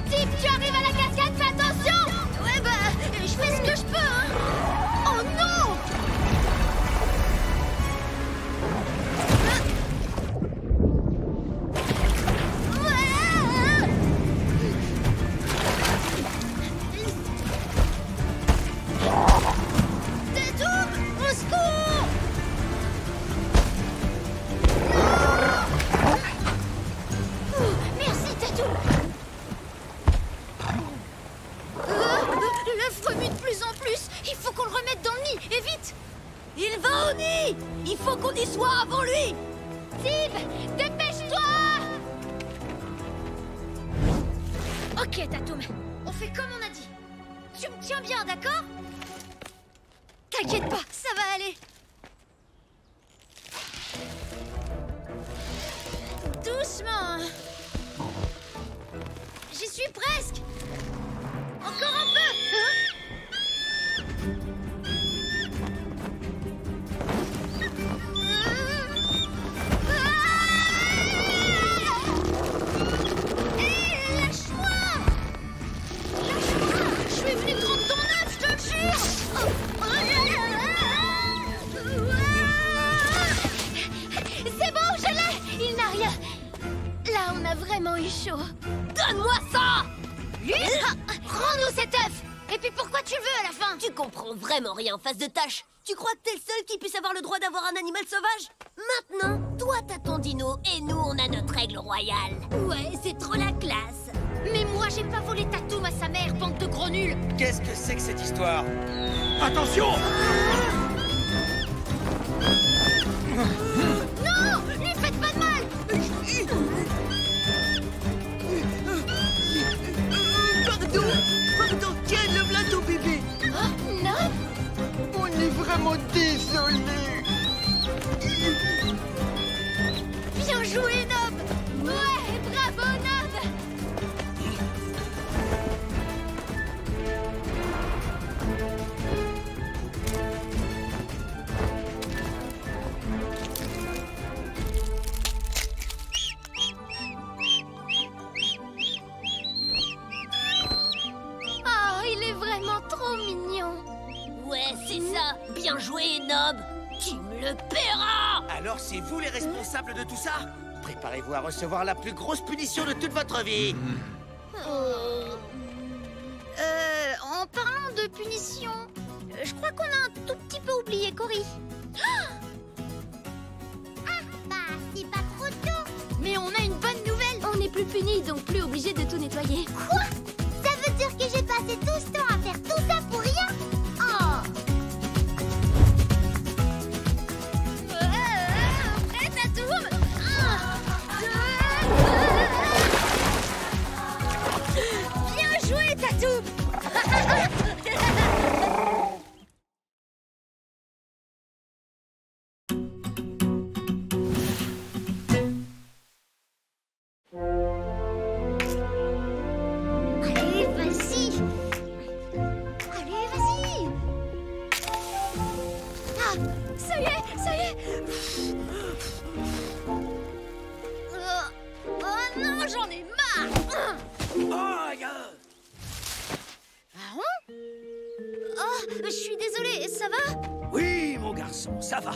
Tip, tu arrives à la cascade, fais attention. Ouais, bah, je fais ce que je peux, hein. Oh non! Tatoum, au secours! Merci, Tatoum. L'œuf remue de plus en plus. Il faut qu'on le remette dans le nid, et vite. Il va au nid. Il faut qu'on y soit avant lui. Tip, dépêche-toi. Ok, Tatoum, on fait comme on a dit. Tu me tiens bien, d'accord? T'inquiète pas, ça va aller. Doucement. J'y suis presque. Encore un peu. Lâche-moi! Lâche-moi! Je suis venu te rendre ton œuf, je te le jure! C'est bon, je l'ai. Il n'a rien. Là, on a vraiment eu chaud. Donne-moi ça. Rends-nous cet œuf! Et puis pourquoi tu le veux à la fin? Tu comprends vraiment rien, face de tâche. Tu crois que t'es le seul qui puisse avoir le droit d'avoir un animal sauvage? Maintenant, toi t'as ton dino et nous on a notre aigle royal. Ouais, c'est trop la classe. Mais moi, j'ai pas volé Tatoum à sa mère, bande de gros nuls. Qu'est-ce que c'est que cette histoire? Attention! Non! Lui faites pas de mal! Pardon, tiens, le voilà ton bébé. Non. On est vraiment désolés. Bien joué, Nob! Ouais, bravo, Nob. Oh, il est vraiment trop mignon. Ouais, c'est ça. Bien joué, Nob. Tu me le paieras. Alors c'est vous les responsables de tout ça? Préparez-vous à recevoir la plus grosse punition de toute votre vie. En parlant de punition, je crois qu'on a un tout petit peu oublié Cory. Bah, c'est pas trop tôt. Mais on a une bonne nouvelle. On n'est plus punis, donc plus obligé de tout nettoyer. Quoi? Ça veut dire que j'ai passé tout ce temps à faire tout ça pour rien? Oh! Prêt, Tatoum? Bien joué, Tatoum! Allez, vas-y! Allez, vas-y! Ah, ça y est, ça y est! Oh non, j'en ai marre! Aïe! Aaron? Oh, je suis désolée, ça va? Oui, mon garçon, ça va.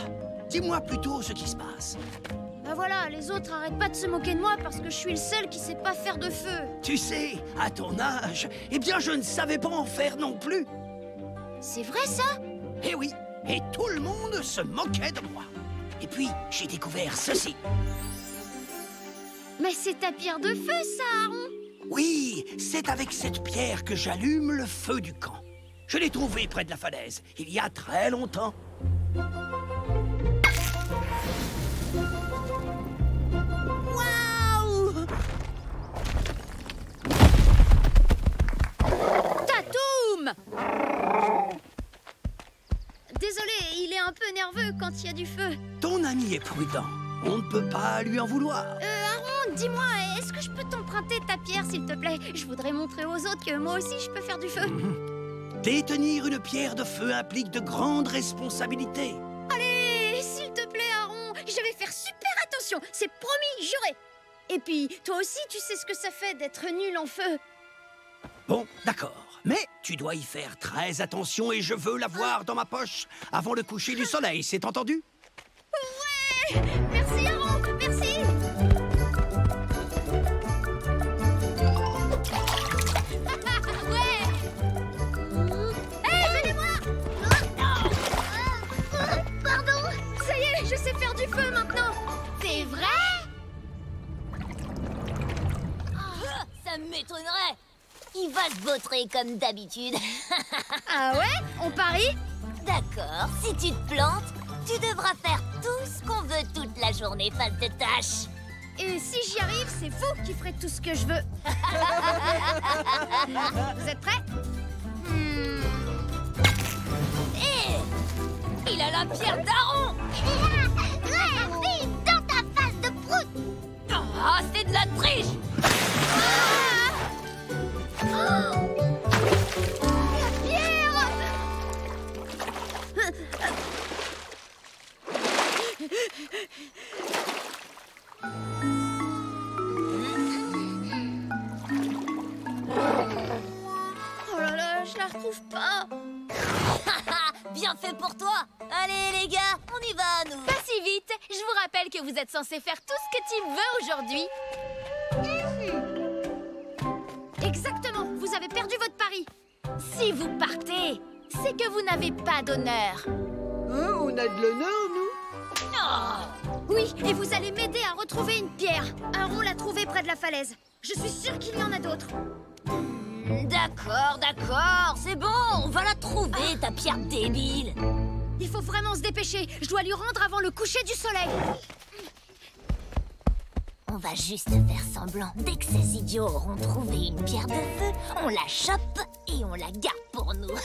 Dis-moi plutôt ce qui se passe. Bah voilà, les autres arrêtent pas de se moquer de moi parce que je suis le seul qui sait pas faire de feu. Tu sais, à ton âge, eh bien, je ne savais pas en faire non plus. C'est vrai ça? Eh oui, et tout le monde se moquait de moi. Et puis, j'ai découvert ceci. Mais c'est ta pierre de feu, ça, Aaron! Oui, c'est avec cette pierre que j'allume le feu du camp. Je l'ai trouvée près de la falaise, il y a très longtemps. Waouh! Tatoum! Désolé, il est un peu nerveux quand il y a du feu. Ton ami est prudent, on ne peut pas lui en vouloir. Aaron, dis-moi, est-ce que je peux t'emprunter ta pierre, s'il te plaît? Je voudrais montrer aux autres que moi aussi je peux faire du feu. Détenir une pierre de feu implique de grandes responsabilités. Allez, s'il te plaît, Aaron, je vais faire super attention, c'est promis, juré. Et puis, toi aussi, tu sais ce que ça fait d'être nul en feu. Bon, d'accord. Mais tu dois y faire très attention et je veux l'avoir dans ma poche avant le coucher du soleil, c'est entendu? Ouais! Merci, Aaron, merci. Ouais! Hé, venez-moi! Pardon? Ça y est, je sais faire du feu maintenant. C'est vrai? Ça m'étonnerait. Il va se vautrer comme d'habitude. Ah ouais? On parie? D'accord, si tu te plantes, tu devras faire tout ce qu'on veut toute la journée, face de tâche. Et si j'y arrive, c'est vous qui ferez tout ce que je veux. Vous êtes prêts? Hé! Il a la pierre d'Aaron! Ouais, vite, dans ta face de prout! Ah, c'est de la triche! La pierre! Oh là là, je la retrouve pas. Bien fait pour toi! Allez les gars, on y va nous! Pas si vite. Je vous rappelle que vous êtes censés faire tout ce que Tim veut aujourd'hui. Exactement, vous avez perdu votre pari. Si vous partez, c'est que vous n'avez pas d'honneur. Hein, on a de l'honneur, nous? Oui, et vous allez m'aider à retrouver une pierre. Aaron l'a trouvée près de la falaise. Je suis sûre qu'il y en a d'autres. D'accord, d'accord, c'est bon, on va la trouver, ta pierre débile. Il faut vraiment se dépêcher. Je dois lui rendre avant le coucher du soleil. On va juste faire semblant. Dès que ces idiots auront trouvé une pierre de feu, on la chope et on la garde pour nous.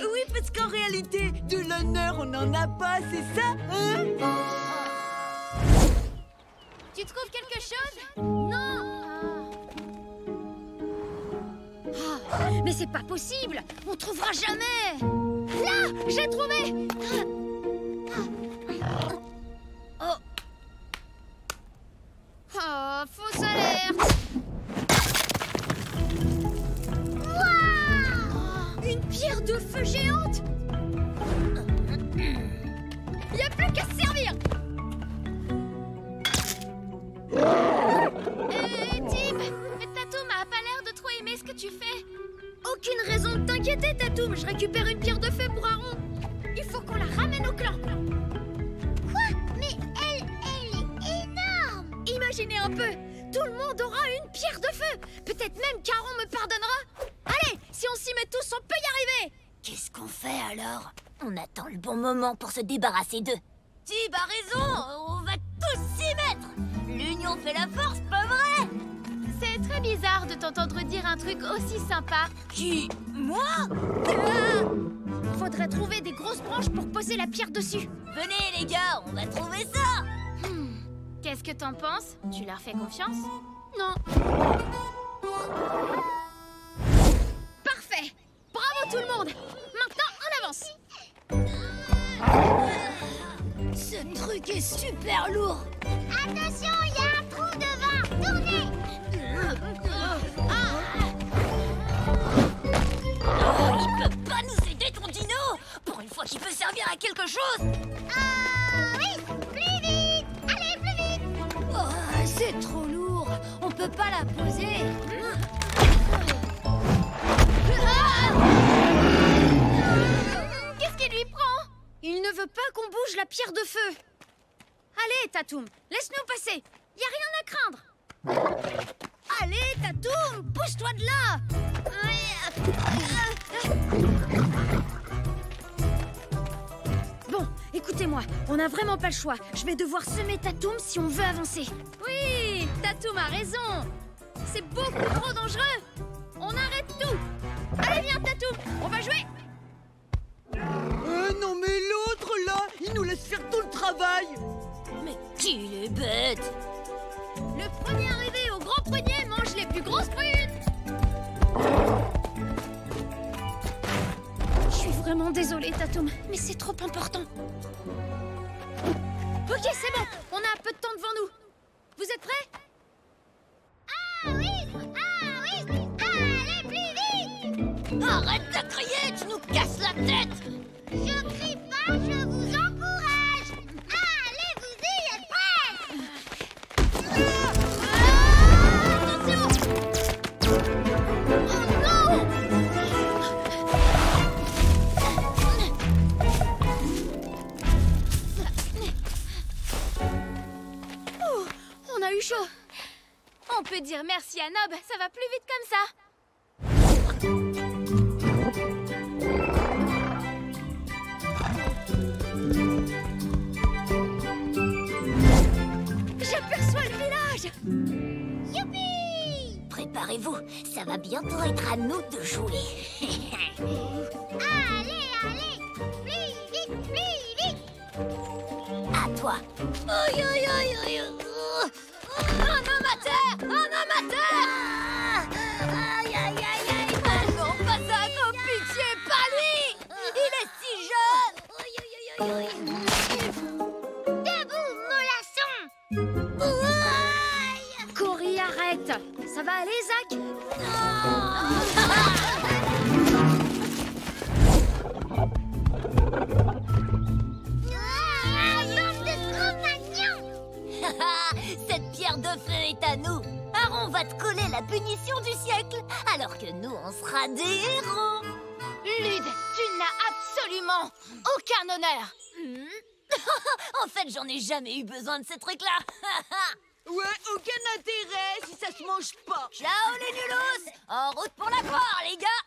Oui, parce qu'en réalité, de l'honneur, on n'en a pas, c'est ça, hein? Tu trouves quelque chose? Non. Ah, mais c'est pas possible. On trouvera jamais. Là, j'ai trouvé. Oh. Oh, fausse alerte. Wow, une pierre de feu géante. Y a plus qu'à se servir. Tim, Tatoum a pas l'air de trop aimer ce que tu fais. Aucune raison de t'inquiéter, Tatoum. Je récupère une pierre de feu pour Aaron. Il faut qu'on la ramène au clan. Quoi? Mais elle est énorme! Imaginez un peu, tout le monde aura une pierre de feu. Peut-être même qu'Aaron me pardonnera. Allez, Si on s'y met tous, on peut y arriver. Qu'est-ce qu'on fait alors? On attend le bon moment pour se débarrasser d'eux. Tib a raison, on va tous s'y mettre. L'union fait la force, pas vrai? C'est très bizarre de t'entendre dire un truc aussi sympa. Qui? Moi? Faudrait trouver des grosses branches pour poser la pierre dessus. Venez les gars, on va trouver ça. Qu'est-ce que t'en penses? Tu leur fais confiance? Non. Parfait. Bravo tout le monde. Maintenant, on avance. Ce truc est super lourd. Attention, il y a un trou devant. Tournez. Il peut pas nous aider ton dino. Pour une fois qu'il peut servir à quelque chose. Oui, plus vite. Allez, plus vite. Oh, c'est trop lourd. On peut pas la poser. Qu'est-ce qui lui prend? Il ne veut pas qu'on bouge la pierre de feu. Allez, Tatoum, laisse-nous passer. Y a rien à craindre. Allez, Tatoum, pousse-toi de là. Bon, écoutez-moi, on n'a vraiment pas le choix. Je vais devoir semer Tatoum si on veut avancer. Oui, Tatoum a raison. C'est beaucoup trop dangereux. On arrête tout. Allez, viens, Tatoum, on va jouer. Non mais l'autre là, il nous laisse faire tout le travail. Mais qu'il est bête. Le premier arrivé au grand poignet mange les plus grosses prunes. Je suis vraiment désolée, Tatoum, mais c'est trop important. Ok, c'est bon, on a un peu de temps devant nous. Vous êtes prêts? Ah oui. Allez, plus vite. Arrête de crier, tu nous casses la tête. Je crie pas, je vous encourage. Allez, vous y êtes prêts? Attention! Oh non! Oh, on a eu chaud. On peut dire merci à Nob, ça va plus vite comme ça. J'aperçois le village. Youpi! Préparez-vous, ça va bientôt être à nous de jouer. Allez, plus vite. À toi. Aïe, aïe, aïe, aïe. Un homme à terre! Un homme à terre! Aïe, aïe, aïe, aïe. Non, pas ça, comme pitié, pas lui! Il est si jeune! Aïe, aïe, aïe, aïe. Debout, mollasson. Aïe. Cory, arrête. Ça va aller, Zach? Bande de Cro-Magnons. Cette pierre de feu est à nous. Aaron va te coller la punition du siècle, alors que nous, on sera des héros. Lud, tu n'as absolument aucun honneur. En fait, j'en ai jamais eu besoin de ces trucs-là. Ouais, aucun intérêt si ça se mange pas. Ciao les nulos. En route pour la gloire, les gars.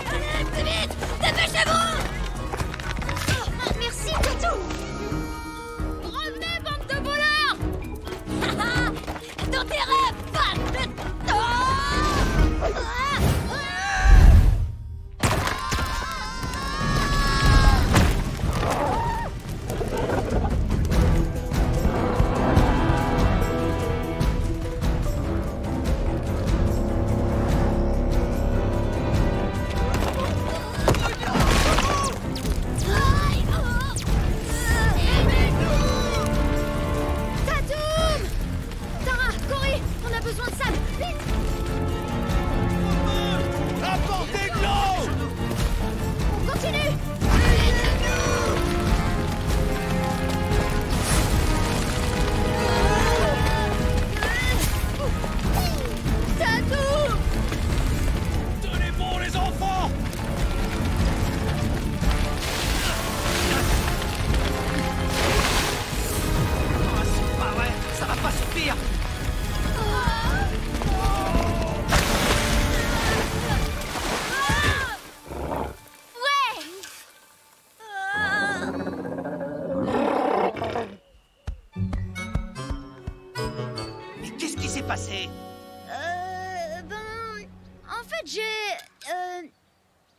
Allez, plus vite. Dépêchez-vous. Merci, Tatou. Revenez, bande de voleurs. Dans tes rêves, bande de... fait,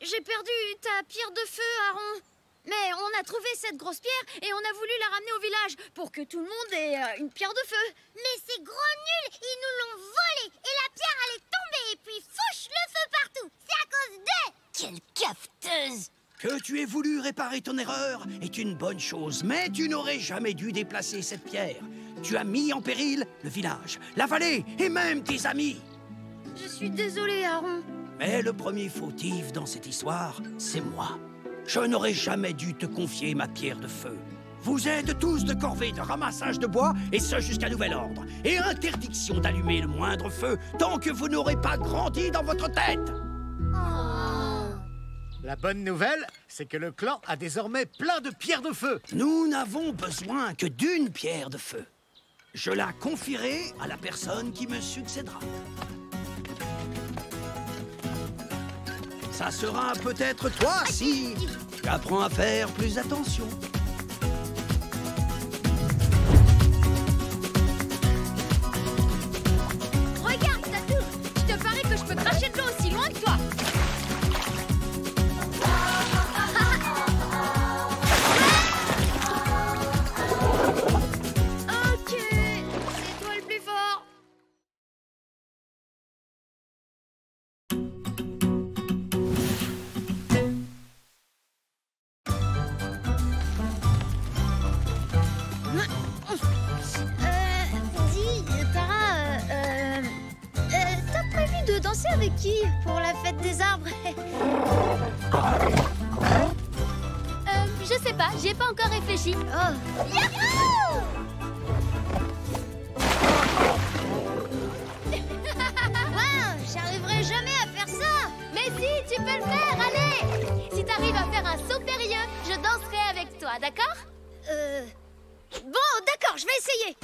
j'ai perdu ta pierre de feu, Aaron. Mais on a trouvé cette grosse pierre et on a voulu la ramener au village pour que tout le monde ait une pierre de feu. Mais c'est gros nul, ils nous l'ont volée et la pierre elle est tombée et puis fouche le feu partout. C'est à cause d'eux. Quelle cafeteuse! Que tu aies voulu réparer ton erreur est une bonne chose, mais tu n'aurais jamais dû déplacer cette pierre. Tu as mis en péril le village, la vallée et même tes amis. Je suis désolée, Aaron. Mais le premier fautif dans cette histoire, c'est moi. Je n'aurais jamais dû te confier ma pierre de feu. Vous êtes tous de corvée de ramassage de bois, et ce jusqu'à nouvel ordre. Et interdiction d'allumer le moindre feu tant que vous n'aurez pas grandi dans votre tête. La bonne nouvelle, c'est que le clan a désormais plein de pierres de feu. Nous n'avons besoin que d'une pierre de feu. Je la confierai à la personne qui me succédera. Ça sera peut-être toi si tu apprends à faire plus attention. Regarde, Tatou, je te parie que je peux cracher de l'eau aussi loin que toi. Ok, c'est toi le plus fort. Dis, Tara, t'as prévu de danser avec qui pour la fête des arbres? Je sais pas, j'y ai pas encore réfléchi. Oh. Yahoo! Wow, j'arriverai jamais à faire ça. Mais si, tu peux le faire, allez! Si t'arrives à faire un saut périlleux, je danserai avec toi, d'accord? Bon, d'accord, je vais essayer.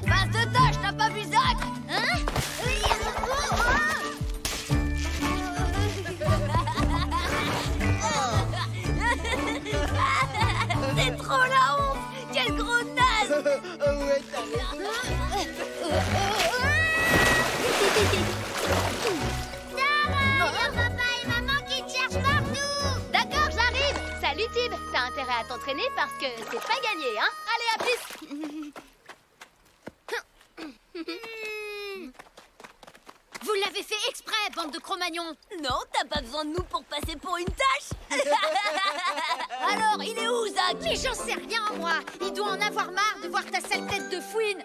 Passe de tâche, t'as pas vu Zach? Hein? C'est trop la honte! Quel gros naze! Ouais, t'as Tara, y a papa et maman qui te cherchent partout. D'accord, j'arrive! Salut, Tib! T'as intérêt à t'entraîner parce que c'est pas gagné, hein? Allez, à plus! Vous l'avez fait exprès, bande de Cro-Magnons. Non, t'as pas besoin de nous pour passer pour une tâche. Alors, il est où, Zach? Mais j'en sais rien, moi. Il doit en avoir marre de voir ta sale tête de fouine.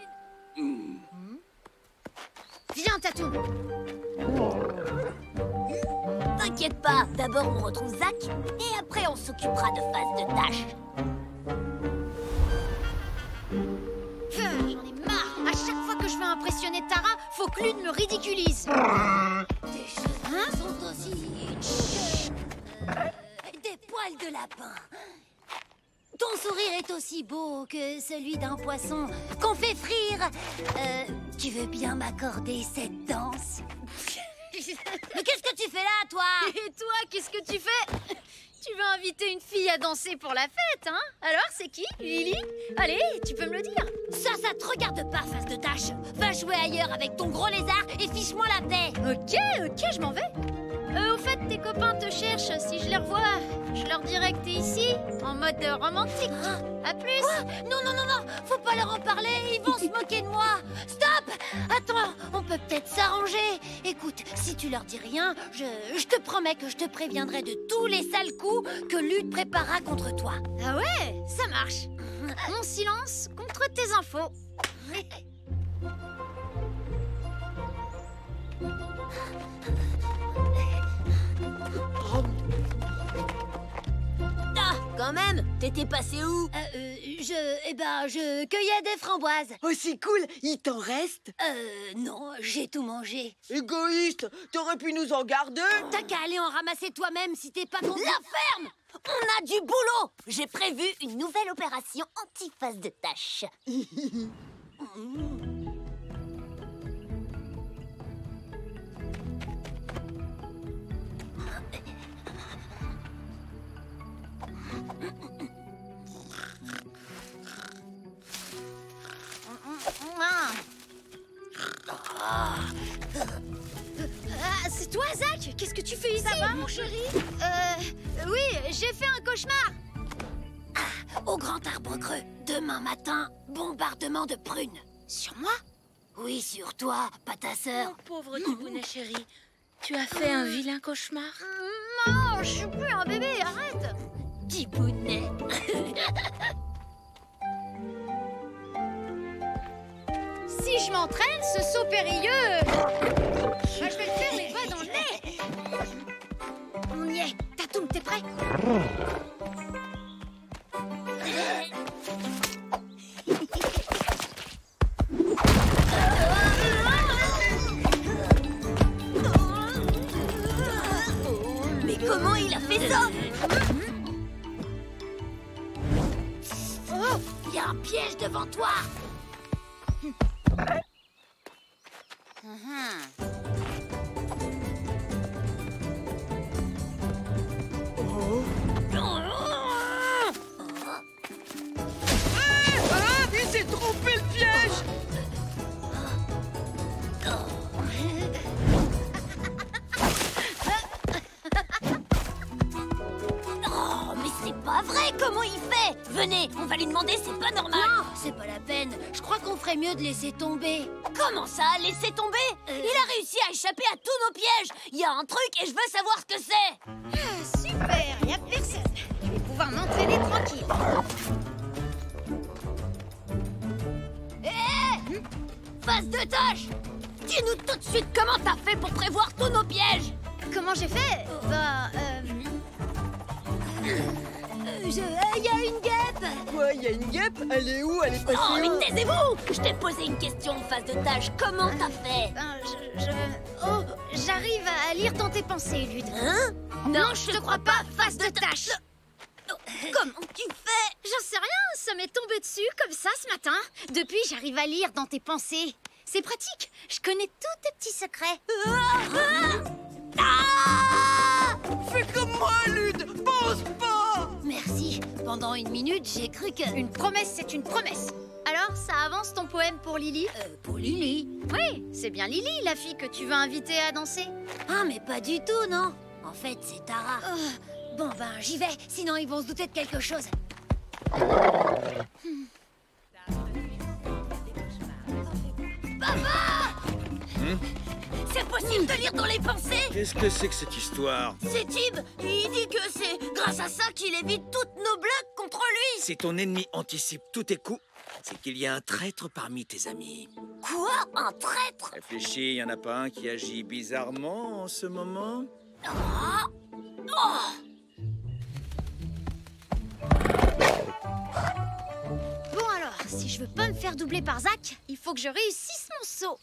Viens, Tatou. T'inquiète pas, d'abord on retrouve Zach, et après on s'occupera de phase de tâche. J'en ai marre. À chaque fois que je veux impressionner Tara, faut que l'une me ridiculise. Tes cheveux sont aussi... des poils de lapin. Ton sourire est aussi beau que celui d'un poisson qu'on fait frire. Tu veux bien m'accorder cette danse? Mais qu'est-ce que tu fais là, toi? Et toi, qu'est-ce que tu fais? Tu veux inviter une fille à danser pour la fête, hein? Alors, c'est qui? Lily? Allez, tu peux me le dire. Ça te regarde pas, face de tâche. Va jouer ailleurs avec ton gros lézard et fiche-moi la paix. Ok, je m'en vais. Au fait, tes copains te cherchent. Si je les revois, je leur dirai que t'es ici, en mode romantique. À plus. Quoi? Non, faut pas leur en parler, ils vont se moquer de moi. Stop! Attends, on peut peut-être s'arranger. Écoute, si tu leur dis rien, je te promets que je te préviendrai de tous les sales coups que Lude préparera contre toi. Ah ouais, ça marche. Mon silence contre tes infos. Ah, quand même, t'étais passé où? Je cueillais des framboises. Oh, c'est cool, il t'en reste? Non, j'ai tout mangé. Égoïste, t'aurais pu nous en garder? T'as qu'à aller en ramasser toi-même si t'es pas content. La ferme! On a du boulot! J'ai prévu une nouvelle opération anti-phase de tâche. c'est toi, Zach? Qu'est-ce que tu fais ici? Ça va, mon chéri? Oui, j'ai fait un cauchemar. Au grand arbre creux, demain matin, bombardement de prunes. Sur moi? Oui, sur toi, pas ta sœur. Mon pauvre Tibounet chéri, tu as fait un vilain cauchemar. Maman, je suis plus un bébé, arrête. Tibounet. Si je m'entraîne, ce saut périlleux... je vais le faire les doigts dans le nez. On y est. Tatoum, t'es prêt? Mais comment il a fait ça? Oh, il y a un piège devant toi. Il s'est trompé le piège. Oh, mais c'est pas vrai, comment il fait? Venez, on va lui demander, c'est pas normal. Non, c'est pas la peine. Je crois qu'on ferait mieux de laisser tomber. Comment ça, laisser tomber? Il a réussi à échapper à tous nos pièges. Il y a un truc et je veux savoir ce que c'est. Super, y a personne. Je vais pouvoir m'entraîner tranquille. Phase de tâche. Dis-nous tout de suite comment t'as fait pour prévoir tous nos pièges. Comment j'ai fait? Il y a une guêpe. Quoi, il y a une guêpe? Elle est où? Elle est passée Oh, mais où? taisez-vous. Je t'ai posé une question en phase de tâche. Comment t'as fait? Oh, j'arrive à lire dans tes pensées, Lude. Hein? Non, je te crois pas, face de tâche. Comment tu fais? J'en sais rien, ça m'est tombé dessus comme ça ce matin. Depuis, j'arrive à lire dans tes pensées. C'est pratique, je connais tous tes petits secrets. Fais comme moi, Lude. Pense pas. Merci. Pendant une minute, j'ai cru que... Une promesse, c'est une promesse. Alors, ça avance ton poème pour Lily? Pour Lily? Oui, c'est bien Lily, la fille que tu veux inviter à danser. Ah, mais pas du tout, non. En fait, c'est Tara. Bon, ben, j'y vais. Sinon, ils vont se douter de quelque chose. Papa! C'est possible de lire dans les pensées? Qu'est-ce que c'est que cette histoire? C'est Tib. Il dit que c'est grâce à ça qu'il évite toutes nos blagues contre lui. Si ton ennemi anticipe tous tes coups, c'est qu'il y a un traître parmi tes amis. Quoi? Un traître? Réfléchis, y en a pas un qui agit bizarrement en ce moment? Bon alors, si je veux pas me faire doubler par Zach, il faut que je réussisse mon saut.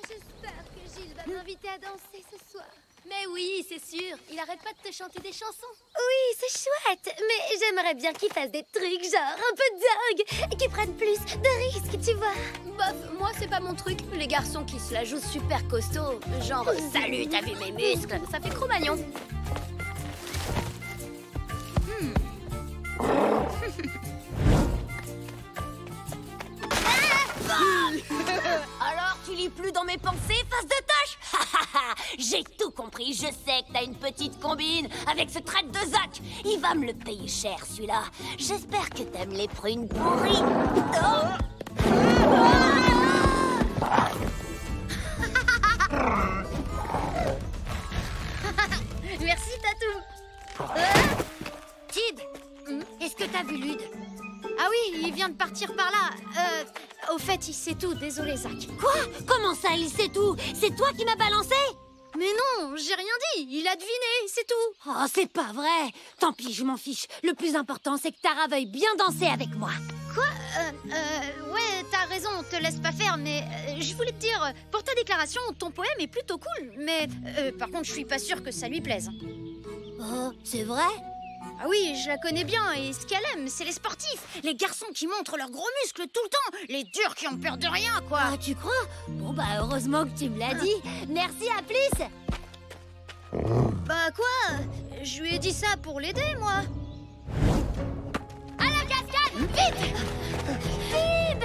J'espère que Gilles va m'inviter à danser ce soir. Mais oui, c'est sûr. Il arrête pas de te chanter des chansons. Oui, c'est chouette. Mais j'aimerais bien qu'il fasse des trucs genre un peu dingue, qu'il prenne plus de risques, tu vois. Bof, moi c'est pas mon truc. Les garçons qui se la jouent super costaud, genre salut, t'as vu mes muscles? Ça fait Cro-Magnon. Alors, tu lis plus dans mes pensées, face de tâche? J'ai tout compris, je sais que t'as une petite combine avec ce traître de Zach. Il va me le payer cher, celui-là. J'espère que t'aimes les prunes pourries. Merci, Tatou. Tib, est-ce que t'as vu Lude? Ah oui, il vient de partir par là. Au fait, il sait tout. Désolé, Zach. Quoi? Comment ça, il sait tout? C'est toi qui m'as balancé? Mais non, j'ai rien dit. Il a deviné, c'est tout. Oh, c'est pas vrai. Tant pis, je m'en fiche. Le plus important, c'est que Tara veuille bien danser avec moi. Quoi? Ouais, t'as raison, te laisse pas faire, mais je voulais te dire, pour ta déclaration, ton poème est plutôt cool, mais par contre, je suis pas sûre que ça lui plaise. Oh, c'est vrai? Ah oui, je la connais bien, et ce qu'elle aime, c'est les sportifs, les garçons qui montrent leurs gros muscles tout le temps, les durs qui ont peur de rien, quoi. Ah, tu crois? Bon, bah, heureusement que tu me l'as dit. Merci, à plus. Bah quoi? Je lui ai dit ça pour l'aider, moi. À la cascade, vite! Bib!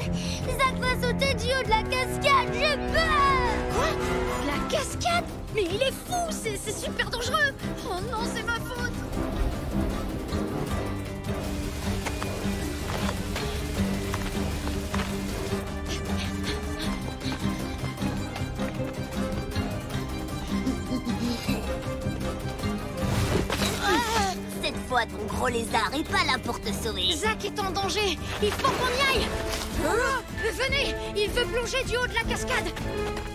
Zach va sauter du haut de la cascade, j'ai peur! Quoi? La cascade! Mais il est fou! C'est super dangereux! Oh non, c'est ma faute! Cette fois, ton gros lézard est pas là pour te sauver. Zach est en danger! Il faut qu'on y aille! Venez! Il veut plonger du haut de la cascade!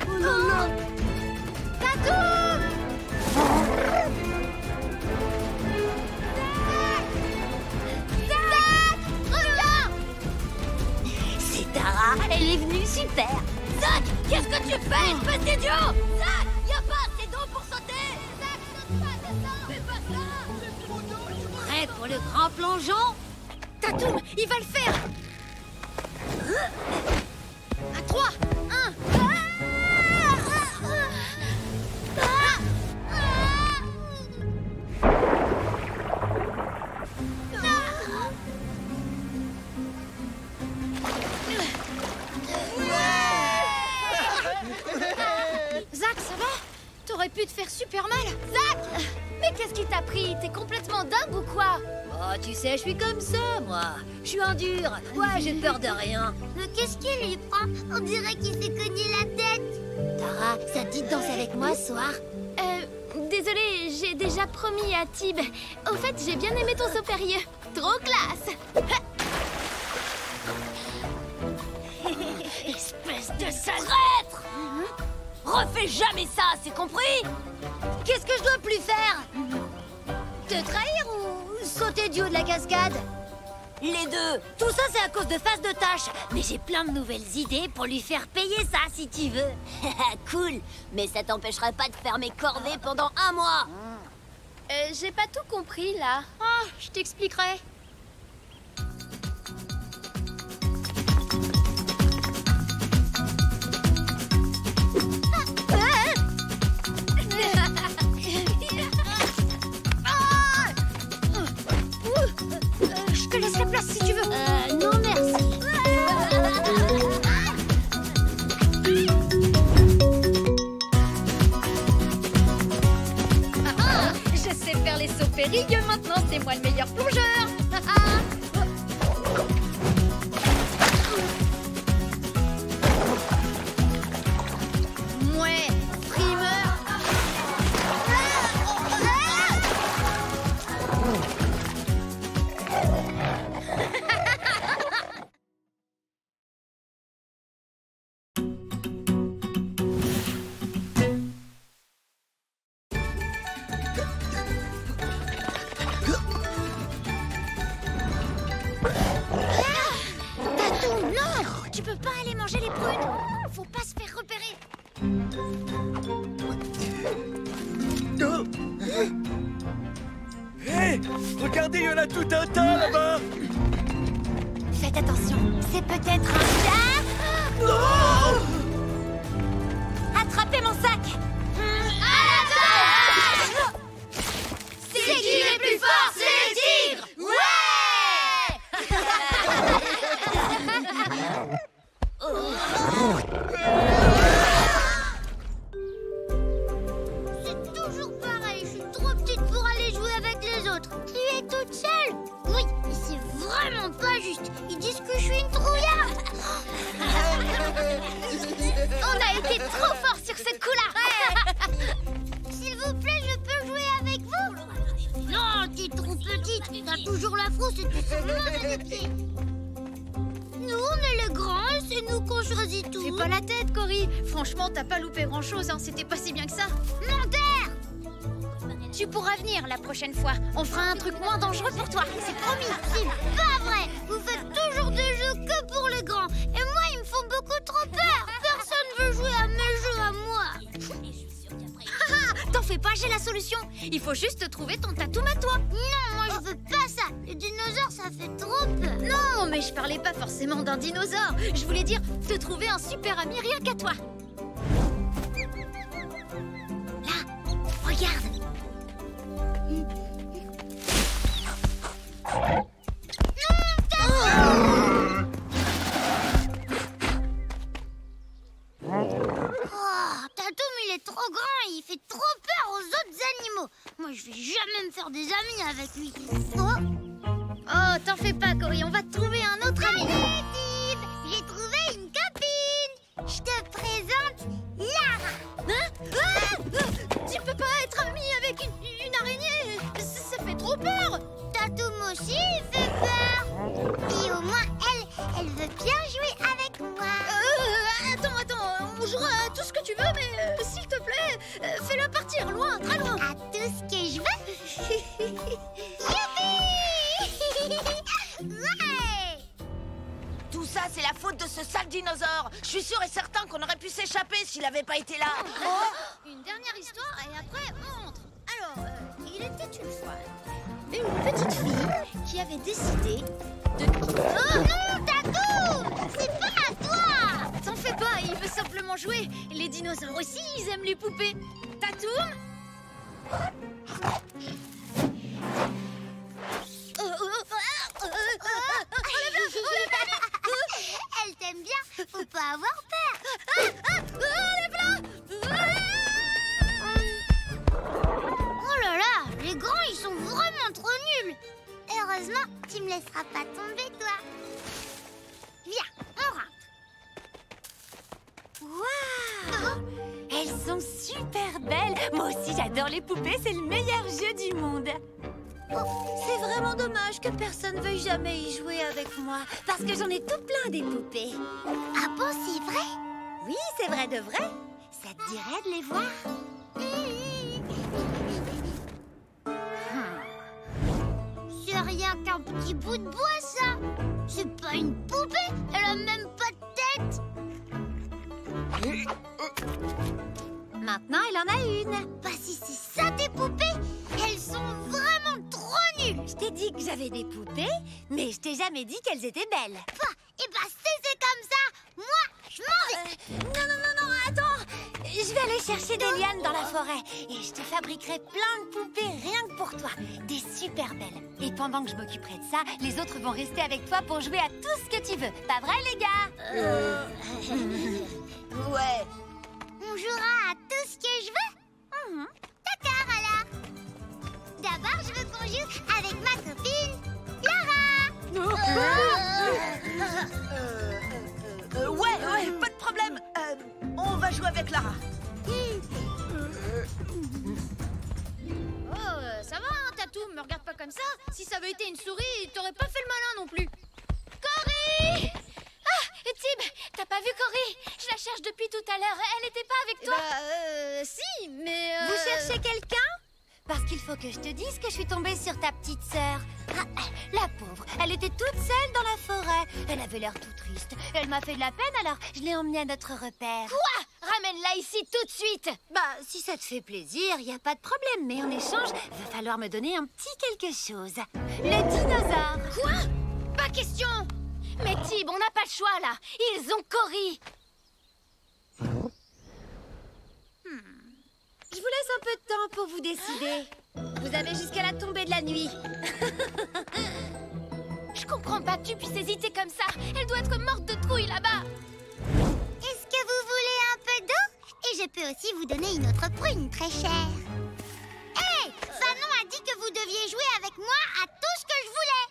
Oh non, non! Tatou! Zach! Reviens! C'est Tara, elle est venue, super. Zach, qu'est-ce que tu fais, espèce d'idiot? Zach, y'a pas assez d'eau pour sauter. Zach, saute pas, descends. Fais pas ça. Prêt pour le grand plongeon? Tatoum, il va le faire! À 3, 1. Zach, ça va? T'aurais pu te faire super mal. Zach! Mais qu'est-ce qui t'a pris? T'es complètement dingue ou quoi? Oh, tu sais, je suis comme ça, moi. Je suis un dur. Ouais, j'ai peur de rien. Mais qu'est-ce qu'il lui prend? On dirait qu'il s'est cogné la tête. Tara, ça te dit de danser avec moi ce soir? Désolée, j'ai déjà promis à Tib. Au fait, j'ai bien aimé ton saut périlleux. Trop classe! Espèce de sale traître! Refais jamais ça, c'est compris? Qu'est-ce que je dois plus faire? Te trahir ou sauter du haut de la cascade? Les deux. Tout ça, c'est à cause de Face de Tâche. Mais j'ai plein de nouvelles idées pour lui faire payer ça, si tu veux. Cool, mais ça t'empêcherait pas de faire mes corvées pendant 1 mois. J'ai pas tout compris, là. Ah, je t'expliquerai. Je te laisse la place si tu veux. Non, merci. Je sais faire les sauts périlleux maintenant, c'est moi le meilleur plongeur. Mouais, primeur. Tatou, non! Tu peux pas aller manger les prunes. Faut pas se faire repérer. Hé, regardez, il y en a tout un tas là-bas. Faites attention, c'est peut-être un chat. Non! Attrapez mon sac. C'est qui les plus forts? C'est les tigres! C'est toujours pareil, je suis trop petite pour aller jouer avec les autres. Tu es toute seule? Oui, mais c'est vraiment pas juste. Ils disent que je suis une trouillarde. On a été trop forts sur ce coup-là! S'il vous plaît, je peux jouer avec vous? Non, t'es trop petite. T'as toujours la frousse et tu sors loin des pieds. Nous, on est les grands et c'est nous qu'on choisit tout. Fais pas la tête, Cory. Franchement, t'as pas loupé grand-chose, hein. C'était pas si bien que ça. Menteur! Tu pourras venir la prochaine fois. On fera un truc moins dangereux pour toi. C'est promis. C'est pas vrai. Vous faites toujours des jeux que pour les grands. Et moi, ils me font beaucoup trop peur. Personne veut jouer à mes jeux à moi. T'en fais pas, j'ai la solution. Il faut juste trouver ton tatoum à toi. Non, moi, je veux pas ça. Les dinosaures, ça fait trop peur. Non, mais je parlais pas forcément d'un dinosaure. Je voulais dire te trouver un super ami rien qu'à toi. Là, regarde. Oh, Tatoum, il est est trop grand et il fait trop peur aux autres animaux. Moi, je vais jamais me faire des amis avec lui. Oh, t'en fais pas, Cory, on va te trouver un autre ami. Allez, Tib, j'ai trouvé une copine. Je te présente Lara. Tu peux pas être ami avec une araignée. Ça fait trop peur. Tatoum aussi, il fait peur. Et au moins, elle veut bien jouer avec moi. Attends, on jouera à tout ce que tu veux, mais s'il te plaît, fais-la partir loin, très loin. À tout ce que je veux. Youpi! Ouais! Tout ça, c'est la faute de ce sale dinosaure. Je suis sûr et certain qu'on aurait pu s'échapper s'il avait pas été là. Une dernière histoire et après on rentre. Alors, il était une fois une petite fille qui avait décidé de... Oh non, Tatoum! C'est pas à toi! T'en fais pas, il veut simplement jouer. Les dinosaures aussi, ils aiment les poupées. Tatoum? Elle t'aime bien, faut pas avoir peur. Oh là là, les grands, ils sont vraiment trop nuls. Heureusement, tu me laisseras pas tomber, toi. Viens, on rentre. Waouh! Elles sont super belles. Moi aussi, j'adore les poupées. C'est le meilleur jeu du monde. C'est vraiment dommage que personne veuille jamais y jouer avec moi. Parce que j'en ai tout plein des poupées. Ah bon, c'est vrai? Oui, c'est vrai de vrai. Ça te dirait de les voir? C'est rien qu'un petit bout de bois, ça. C'est pas une poupée, elle a même pas de tête. Maintenant, elle en a une. Bah si c'est ça tes poupées, elles sont vraiment trop nulles. Je t'ai dit que j'avais des poupées, mais je t'ai jamais dit qu'elles étaient belles. Bah, et bah si c'est comme ça, moi, je m'en vais. Non, attends. Je vais aller chercher des lianes dans la forêt et je te fabriquerai plein de poupées rien que pour toi. Des super belles. Et pendant que je m'occuperai de ça, les autres vont rester avec toi pour jouer à tout ce que tu veux. Pas vrai, les gars? Ouais. On jouera à tout ce que je veux. D'accord, alors. D'abord, je veux qu'on joue avec ma copine, Lara. Ouais, pas de problème. On va jouer avec Lara. Oh, ça va, hein, Tatoum, me regarde pas comme ça. Si ça avait été une souris, t'aurais pas fait le malin non plus. Cory! Ah, Tib, t'as pas vu Cory? Je la cherche depuis tout à l'heure. Elle était pas avec toi? Si, mais... Vous cherchez quelqu'un? Parce qu'il faut que je te dise que je suis tombée sur ta petite sœur. Ah, la pauvre, elle était toute seule dans la forêt. Elle avait l'air tout triste. Elle m'a fait de la peine, alors je l'ai emmenée à notre repère. Quoi? Ramène-la ici tout de suite. Bah, si ça te fait plaisir, y a pas de problème. Mais en échange, va falloir me donner un petit quelque chose. Le dinosaure. Quoi? Pas question. Mais Tib, on n'a pas le choix, là. Ils ont Cory. Je vous laisse un peu de temps pour vous décider. Vous avez jusqu'à la tombée de la nuit. Je comprends pas que tu puisses hésiter comme ça. Elle doit être morte de trouille là-bas. Est-ce que vous voulez un peu d'eau? Et je peux aussi vous donner une autre prune très chère. Hé, Fanon a dit que vous deviez jouer avec moi à tout ce que je voulais.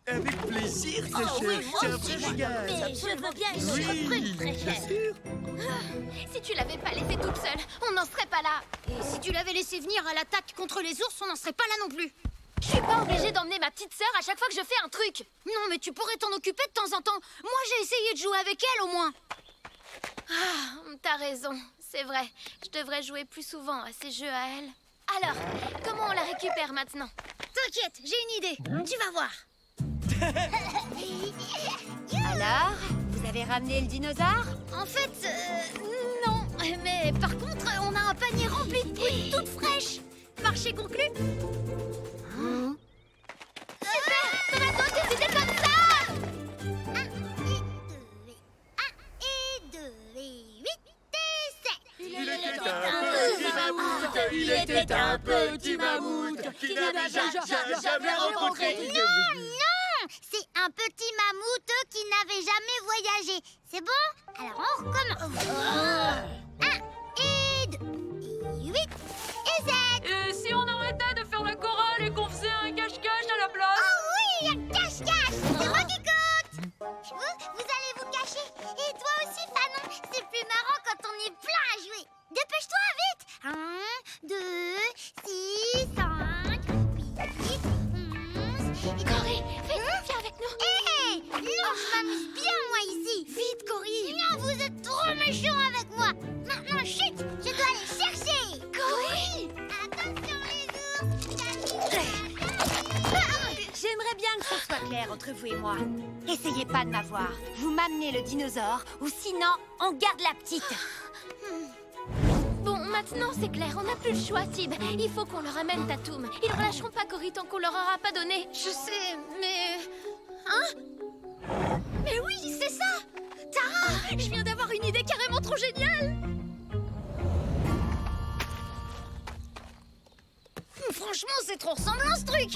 Avec plaisir, très cher. C'est un vrai régal. Mais je veux bien une autre prune très chère. Si tu l'avais pas laissée toute seule, on n'en serait pas là. Et si tu l'avais laissée venir à l'attaque contre les ours, on n'en serait pas là non plus. Je suis pas obligée d'emmener ma petite sœur à chaque fois que je fais un truc. Non, mais tu pourrais t'en occuper de temps en temps. Moi, j'ai essayé de jouer avec elle au moins. Ah, t'as raison, c'est vrai. Je devrais jouer plus souvent à ces jeux à elle. Alors, comment on la récupère maintenant? T'inquiète, j'ai une idée. Tu vas voir. Alors, vous avez ramené le dinosaure? En fait, non. Mais par contre, on a un panier rempli de fruits toutes fraîches. Marché conclu. Super! Ça va donc décider comme ça! 1 et 2 et 8 et 7. Il était un petit mammouth qui n'avait jamais rencontré. Non, c'est un petit mammouth qui n'avait jamais voyagé. C'est bon? Alors on recommence. 1 et 2 entre vous et moi. Essayez pas de m'avoir. Vous m'amenez le dinosaure, ou sinon, on garde la petite. Bon, maintenant c'est clair, on n'a plus le choix, Tib. Il faut qu'on leur amène Tatoum. Ils ne relâcheront pas Cory tant qu'on leur aura pas donné. Je sais, mais... Hein? Mais oui, c'est ça! Tara, je viens d'avoir une idée carrément trop géniale! Franchement, c'est trop ressemblant ce truc!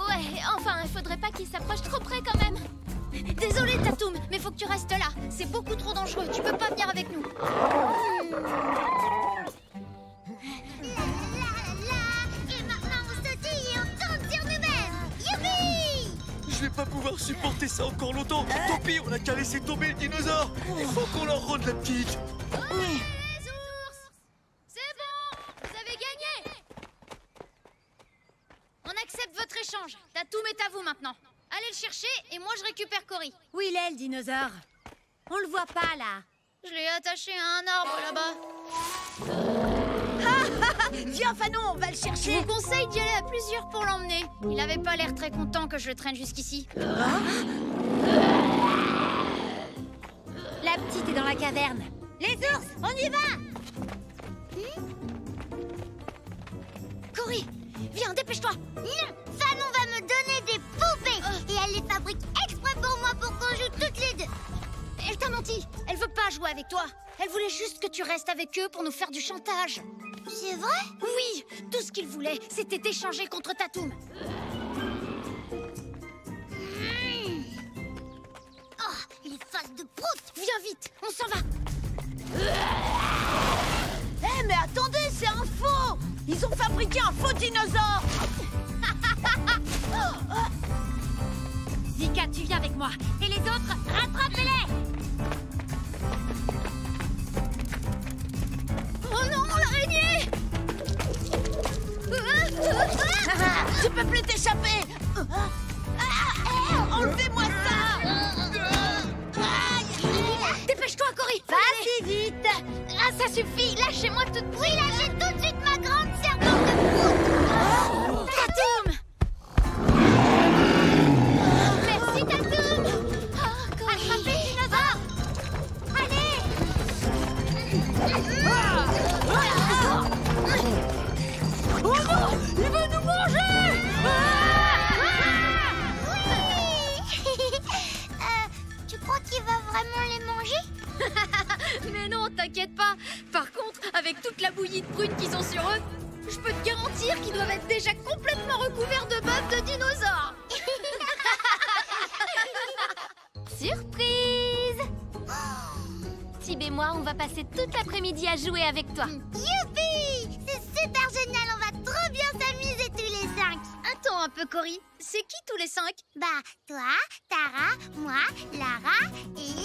Ouais, enfin, il faudrait pas qu'ils s'approchent trop près quand même. Désolé, Tatoum, mais faut que tu restes là. C'est beaucoup trop dangereux, tu peux pas venir avec nous. Et maintenant on sautille et on tourne sur nous-mêmes. Youpi! Je vais pas pouvoir supporter ça encore longtemps. Tant pis, on a qu'à laisser tomber le dinosaure. Il faut qu'on leur rende la petite. Les ours! C'est bon! Vous avez gagné! On accepte votre échange. Tatoum est à vous maintenant. Allez le chercher et moi je récupère Cory. Où il est, le dinosaure? On le voit pas, là. Je l'ai attaché à un arbre là-bas. Viens, Fanon, on va le Je chercher. vous conseille d'y aller à plusieurs pour l'emmener. Il avait pas l'air très content que je le traîne jusqu'ici. La petite est dans la caverne. Les ours, on y va! Cory, viens, dépêche-toi. Non, Fanon va me donner des poupées. Et elle les fabrique exprès pour moi pour qu'on joue toutes les deux. Elle t'a menti. Elle veut pas jouer avec toi. Elle voulait juste que tu restes avec eux pour nous faire du chantage. C'est vrai? Oui, tout ce qu'ils voulaient, c'était t'échanger contre Tatoum. Oh, les faces de prout. Viens vite, on s'en va. Eh, mais attendez, c'est un faux! Ils ont fabriqué un faux dinosaure! Vika, tu viens avec moi. Et les autres, rattrapez-les! Oh non, l'araignée! Tu peux plus t'échapper! Enlevez-moi ça! Dépêche-toi, Cory. Vas-y, vite! Ah, ça suffit. Lâchez-moi tout de suite. Oui, lâchez tout de suite ma grande serpente de prout. Tatoum! Merci, Tatoum! Attrapez le dinosaure. Allez. Oh non! Il veut nous manger! Tu crois qu'il va vraiment les manger? Mais non, t'inquiète pas. Par contre, avec toute la bouillie de prunes qu'ils ont sur eux, je peux te garantir qu'ils doivent être déjà complètement recouverts de bave de dinosaures. Surprise! Tib et moi, on va passer toute l'après-midi à jouer avec toi. Youpi! C'est super génial, on va trop bien s'amuser tous les 5. Attends un peu, Cory. C'est qui tous les 5? Bah, toi, Tara, moi, Lara et